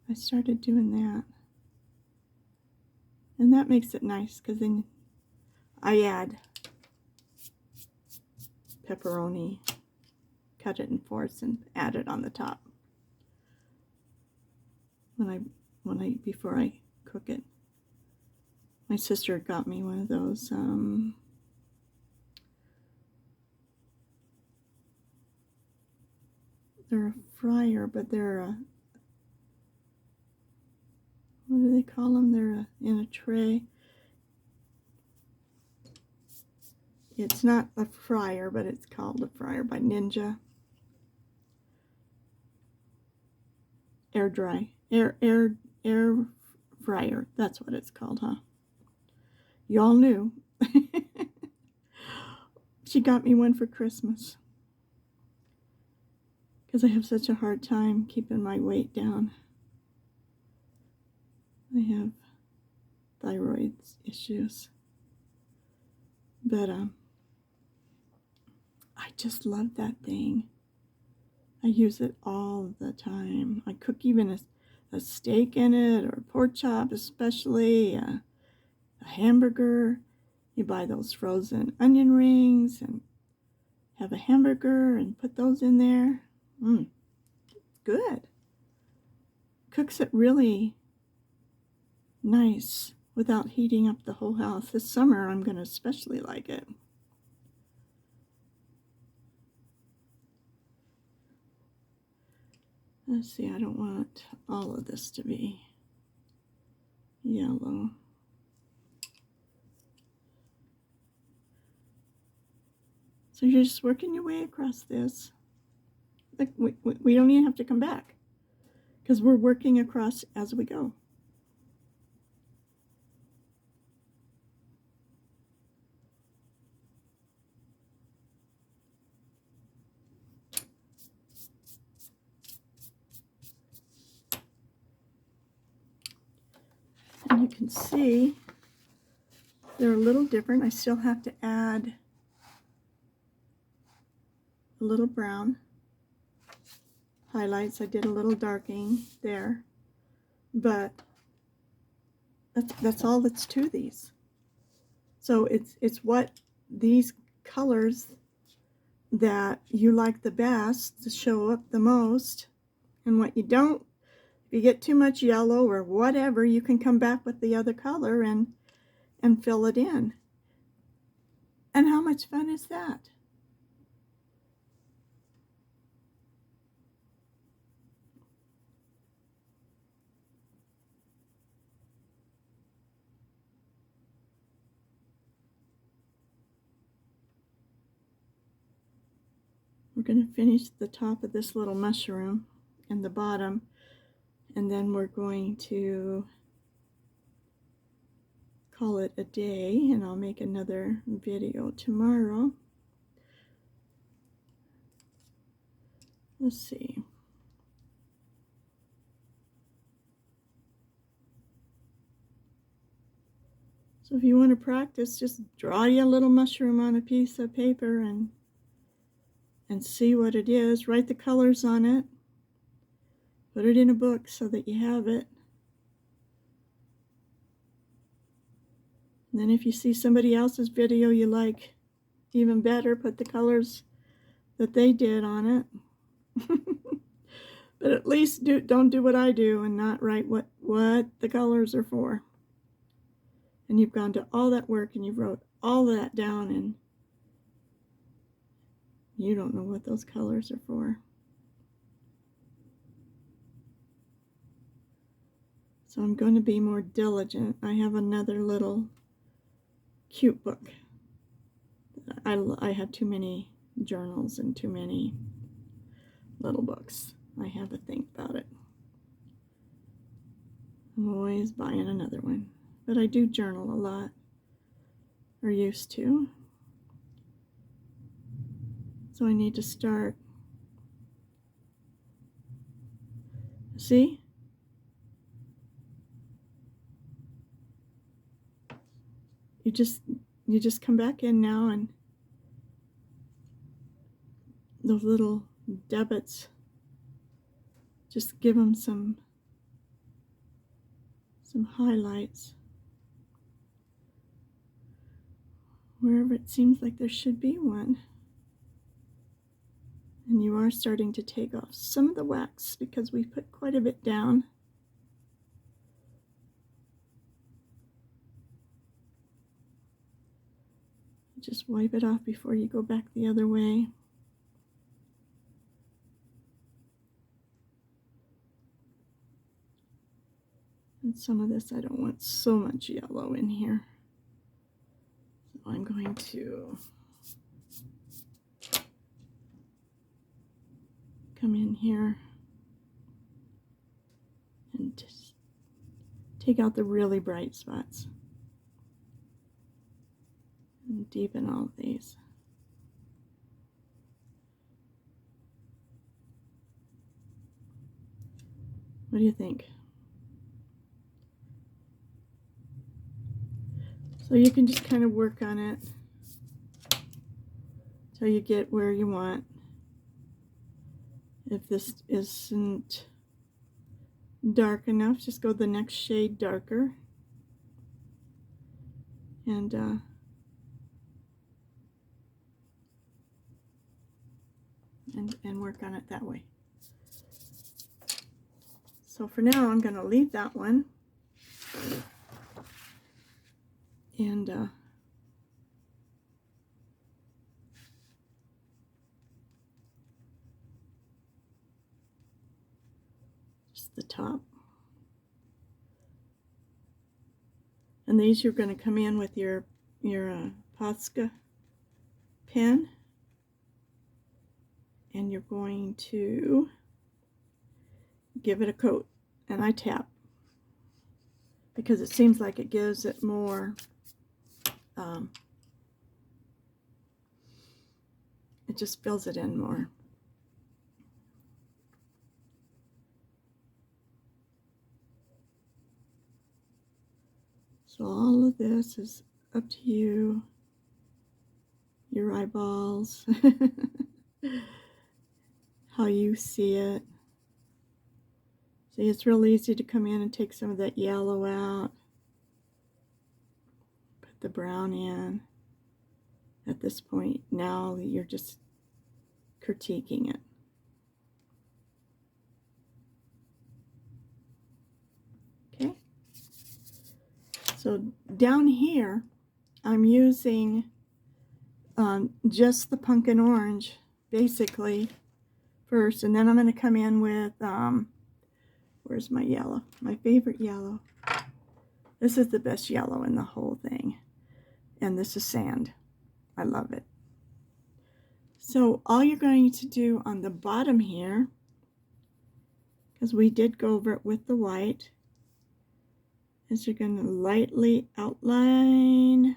[SPEAKER 1] I started doing that. And that makes it nice because then I add pepperoni, cut it in fourths, and add it on the top before I cook it. My sister got me one of those they're a fryer, but they're a, what do they call them? They're in a tray. It's not a fryer, but it's called a fryer by Ninja. air fryer. That's what it's called, huh? Y'all knew. She got me one for Christmas because I have such a hard time keeping my weight down. I have thyroid issues. But I just love that thing. I use it all the time. I cook even a steak in it, or a pork chop especially, a hamburger. You buy those frozen onion rings and have a hamburger and put those in there. Good. Cooks it really nice without heating up the whole house. This summer I'm going to especially like it. Let's see, I don't want all of this to be yellow. So you're just working your way across this. Like we don't even have to come back because we're working across as we go. And you can see they're a little different. I still have to add a little brown highlights. I did a little darking there, but that's all that's to these. So it's what these colors that you like the best to show up the most, and what you don't. If you get too much yellow or whatever, you can come back with the other color and fill it in. And how much fun is that? We're going to finish the top of this little mushroom and the bottom, and then we're going to call it a day, and I'll make another video tomorrow. Let's see. So if you want to practice, just draw you a little mushroom on a piece of paper and see what it is. Write the colors on it. Put it in a book so that you have it. And then if you see somebody else's video you like even better, put the colors that they did on it. But at least don't do what I do and not write what the colors are for. And you've gone to all that work and you wrote all that down and you don't know what those colors are for. So I'm going to be more diligent. I have another little cute book. I have too many journals and too many little books. I have to think about it. I'm always buying another one. But I do journal a lot, or used to. So I need to start. See? You just come back in now, and those little debits, just give them some highlights wherever it seems like there should be one. And you are starting to take off some of the wax because we put quite a bit down. Just wipe it off before you go back the other way. And some of this, I don't want so much yellow in here. So I'm going to come in here and just take out the really bright spots and deepen all of these. What do you think? So you can just kind of work on it till you get where you want. If this isn't dark enough, just go the next shade darker and work on it that way. So for now, I'm going to leave that one and just the top. And these you're going to come in with your Posca pen, and you're going to give it a coat. And I tap because it seems like it gives it more, it just fills it in more. So all of this is up to you, your eyeballs, how you see it. See, it's real easy to come in and take some of that yellow out, put the brown in. At this point, now you're just critiquing it. Okay? So down here, I'm using just the pumpkin orange, basically, first, and then I'm going to come in with, where's my yellow? My favorite yellow. This is the best yellow in the whole thing, and this is sand. I love it. So all you're going to do on the bottom here, because we did go over it with the white, is you're going to lightly outline,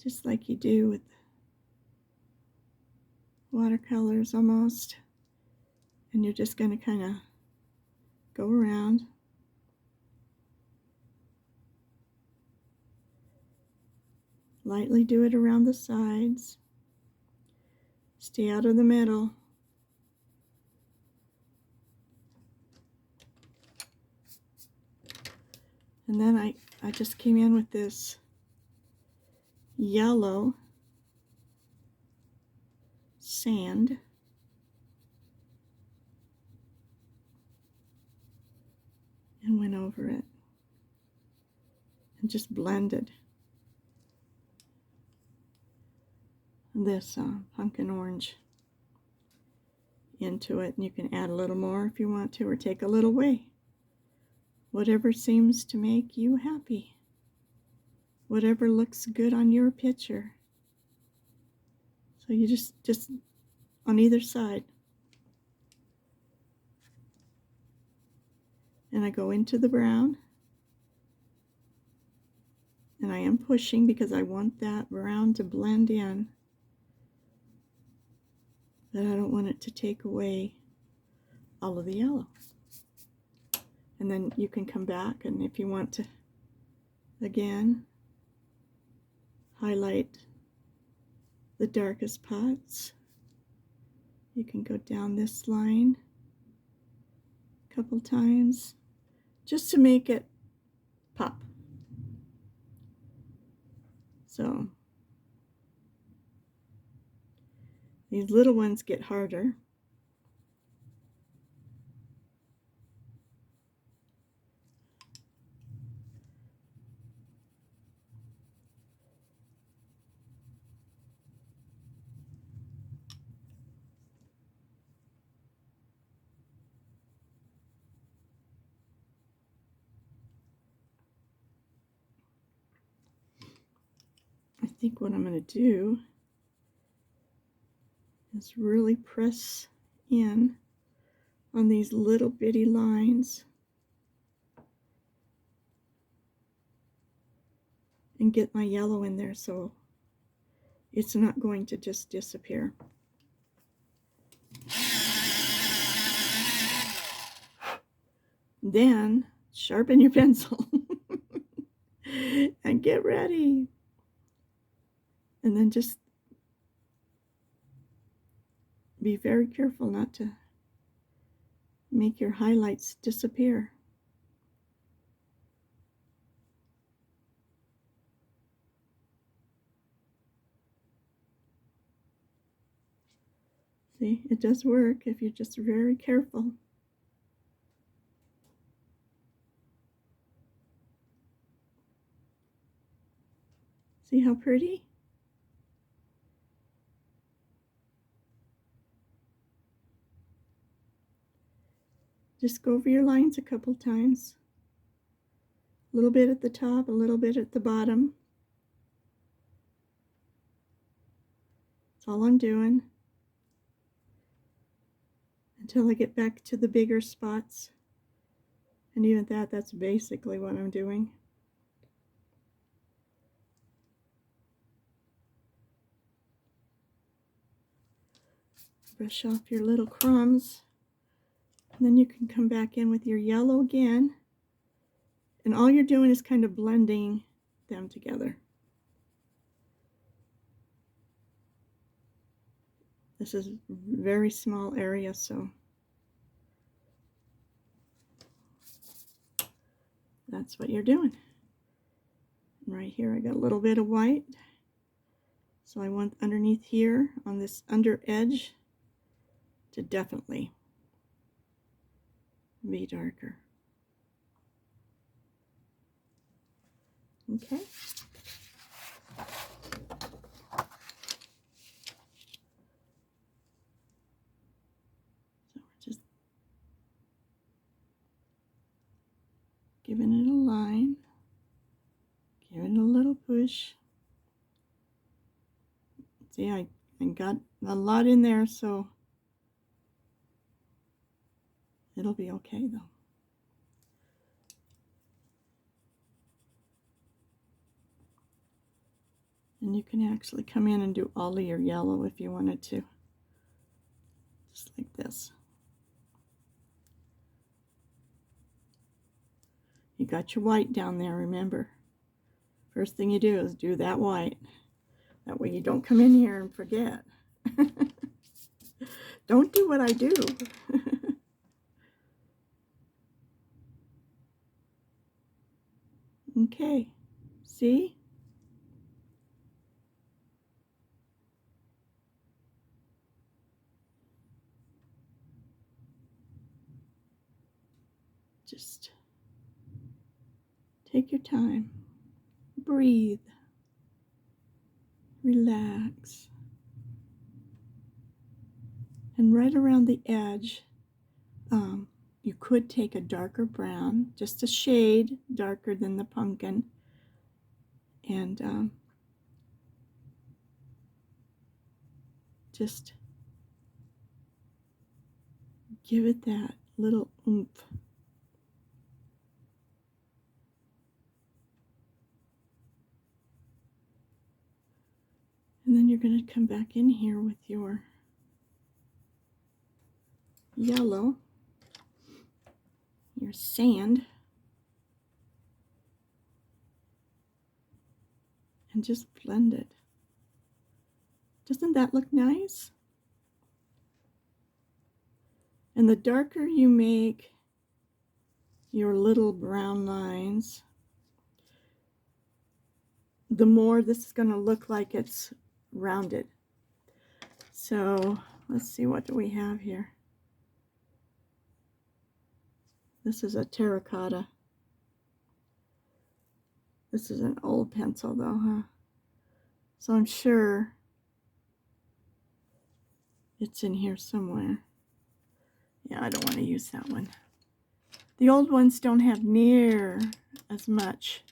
[SPEAKER 1] just like you do with watercolors almost, and you're just going to kind of go around. Lightly do it around the sides. Stay out of the middle. And then I just came in with this yellow sand. And went over it. And just blended this pumpkin orange into it. And you can add a little more if you want to, or take a little away. Whatever seems to make you happy. Whatever looks good on your picture. So you just on either side. And I go into the brown. And I am pushing because I want that brown to blend in. But I don't want it to take away all of the yellow. And then you can come back, and if you want to, again, highlight the darkest spots. You can go down this line a couple times just to make it pop. So these little ones get harder. I think what I'm going to do is really press in on these little bitty lines and get my yellow in there so it's not going to just disappear. Then sharpen your pencil and get ready. And then just be very careful not to make your highlights disappear. See, it does work if you're just very careful. See how pretty? Just go over your lines a couple times. A little bit at the top, a little bit at the bottom. That's all I'm doing until I get back to the bigger spots. And even that's basically what I'm doing. Brush off your little crumbs. And then you can come back in with your yellow again. And all you're doing is kind of blending them together. This is a very small area, so that's what you're doing. And right here I got a little bit of white. So I want underneath here on this under edge to definitely be darker. Okay. So we're just giving it a line, giving it a little push. See, I got a lot in there, so it'll be okay though. And you can actually come in and do all of your yellow if you wanted to. Just like this. You got your white down there, remember. First thing you do is do that white. That way you don't come in here and forget. Don't do what I do. Okay, see? Just take your time, breathe, relax. And right around the edge, you could take a darker brown, just a shade darker than the pumpkin, and just give it that little oomph. And then you're going to come back in here with your yellow, your sand, and just blend it. Doesn't that look nice? And the darker you make your little brown lines, the more this is going to look like it's rounded. So let's see, what do we have here? This is a terracotta. This is an old pencil though, huh? So I'm sure it's in here somewhere. Yeah, I don't want to use that one. The old ones don't have near as much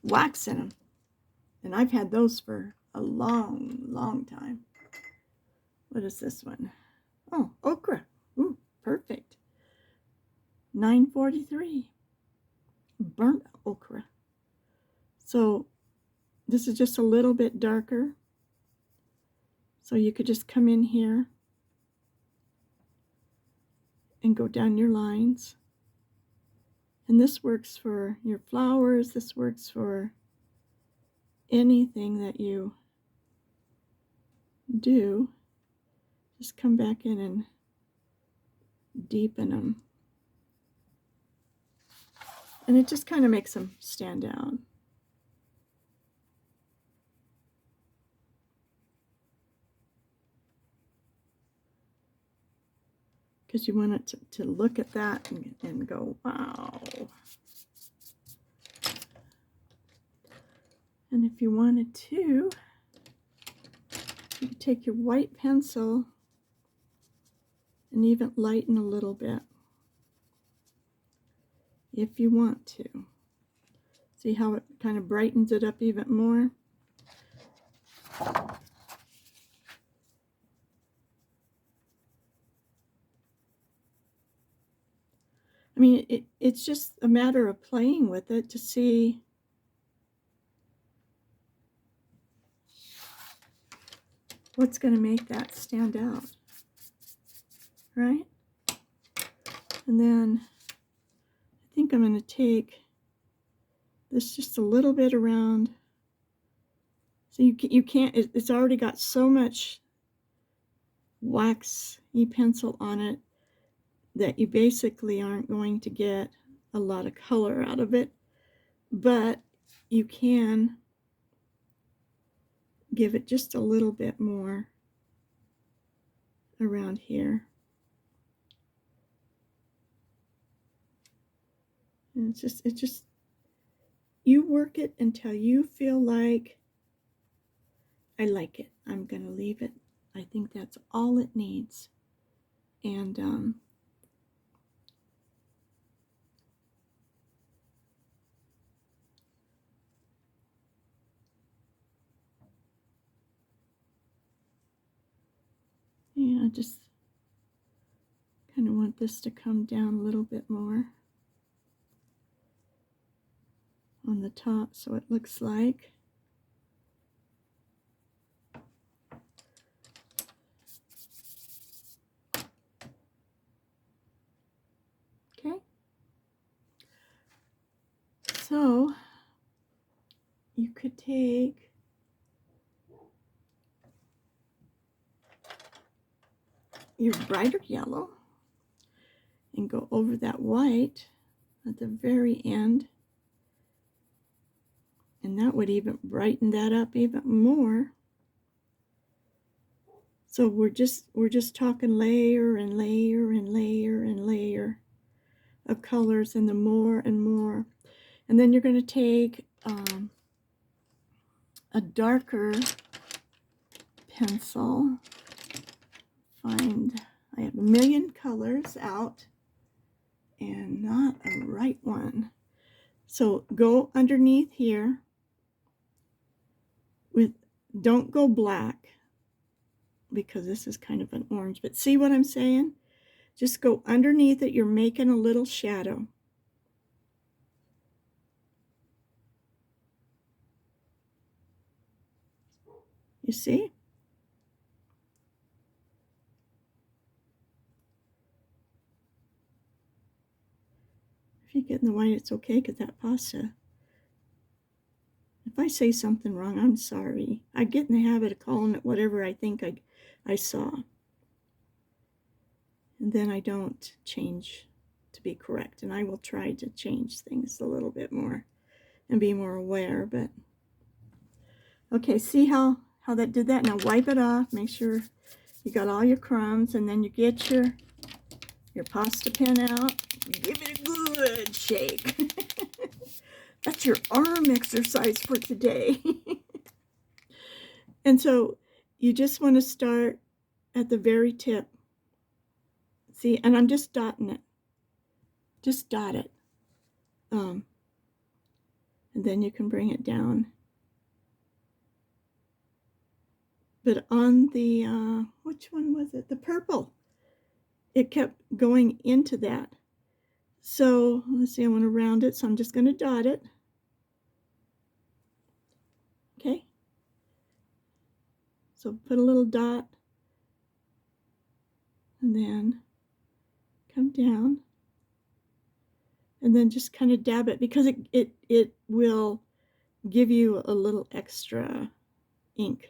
[SPEAKER 1] wax in them. And I've had those for a long, long time. What is this one? Oh, okra. Ooh, perfect. $9.43. Burnt okra. So this is just a little bit darker. So you could just come in here and go down your lines. And this works for your flowers. This works for anything that you do. Just come back in and deepen them. And it just kind of makes them stand out. Because you want it to look at that and go, wow. And if you wanted to, you could take your white pencil and even lighten a little bit if you want to. See how it kind of brightens it up even more? I mean, it's just a matter of playing with it to see what's going to make that stand out, right? And then I think I'm going to take this just a little bit around. So you can't, it's already got so much waxy pencil on it that you basically aren't going to get a lot of color out of it, but you can give it just a little bit more around here. And it's just, you work it until you feel like, I like it. I'm going to leave it. I think that's all it needs. And yeah, I just kind of want this to come down a little bit more on the top so it looks like. Okay. So you could take your brighter yellow and go over that white at the very end, and that would even brighten that up even more. So we're just talking layer and layer and layer and layer of colors, and the more and more. And then you're going to take a darker pencil. I have a million colors out and not a right one. So go underneath here with, don't go black because this is kind of an orange, but see what I'm saying? Just go underneath it. You're making a little shadow. You see? If you get in the white, it's okay, because that pasta, if I say something wrong, I'm sorry. I get in the habit of calling it whatever I think I saw. And then I don't change to be correct. And I will try to change things a little bit more and be more aware. But okay, see how that did that? Now wipe it off. Make sure you got all your crumbs. And then you get your pasta pen out. Give it a good shake. That's your arm exercise for today. And so you just want to start at the very tip. See, and I'm just dotting it. Just dot it. And then you can bring it down But on the, which one was it? The purple. It kept going into that. So let's see, I want to round it, so I'm just going to dot it. Okay. So put a little dot and then come down and then just kind of dab it, because it will give you a little extra ink.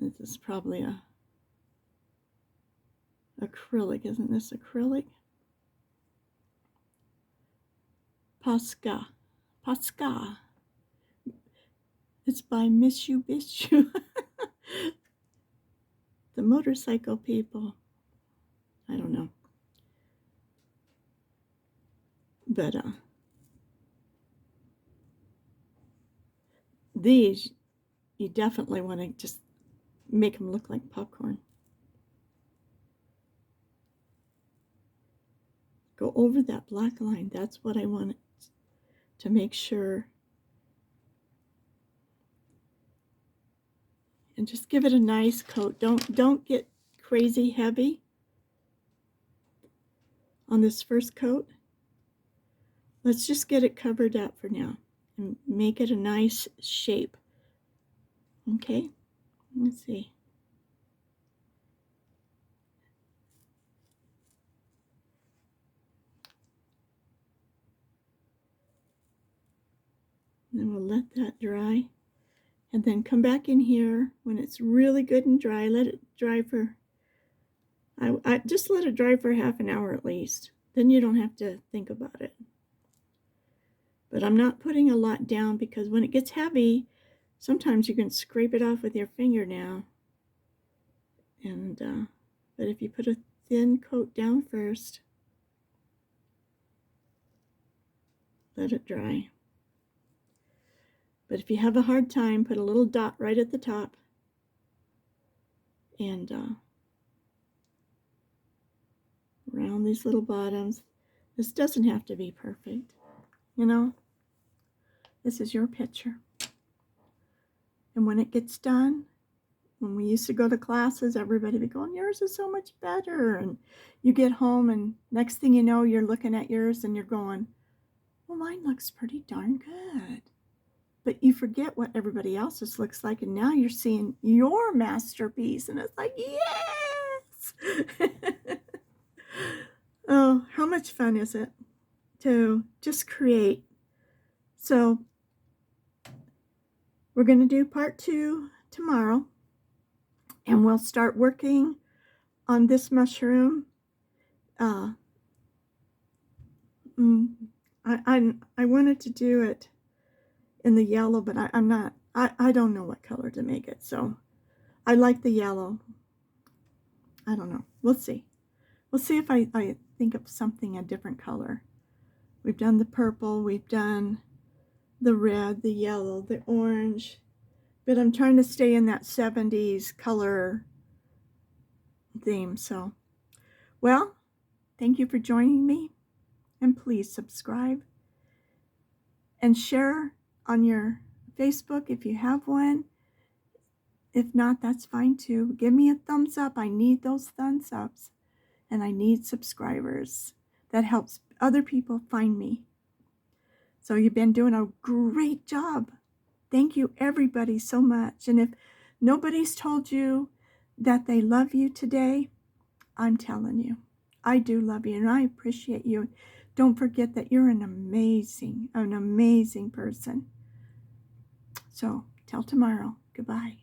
[SPEAKER 1] This is probably a acrylic, isn't this acrylic? Posca. It's by Mitsubishi. The motorcycle people. I don't know. But these, you definitely want to just make them look like popcorn. Go over that black line. That's what I want to make sure. And just give it a nice coat. Don't get crazy heavy on this first coat. Let's just get it covered up for now and make it a nice shape. Okay, let's see. And then we'll let that dry. And then come back in here when it's really good and dry. Let it dry for, I just let it dry for half an hour at least. Then you don't have to think about it. But I'm not putting a lot down, because when it gets heavy, sometimes you can scrape it off with your finger now. And but if you put a thin coat down first, let it dry. But if you have a hard time, put a little dot right at the top. And around these little bottoms. This doesn't have to be perfect, you know. This is your picture. And when it gets done, when we used to go to classes, everybody would be going, yours is so much better. And you get home and next thing you know, you're looking at yours and you're going, well, mine looks pretty darn good. But you forget what everybody else's looks like, and now you're seeing your masterpiece, and it's like, yes! Oh, how much fun is it to just create? So we're going to do part 2 tomorrow, and we'll start working on this mushroom. I wanted to do it in the yellow, but I'm not. I don't know what color to make it, so I like the yellow. I don't know. We'll see. We'll see if I think of something a different color. We've done the purple, we've done the red, the yellow, the orange, but I'm trying to stay in that 70s color theme. So, well, thank you for joining me, and please subscribe and share on your Facebook if you have one. If not, that's fine too. Give me a thumbs up. I need those thumbs ups, and I need subscribers. That helps other people find me. So you've been doing a great job. Thank you, everybody, so much. And if nobody's told you that they love you today, I'm telling you, I do love you, and I appreciate you. Don't forget that you're an amazing person. So till tomorrow, goodbye.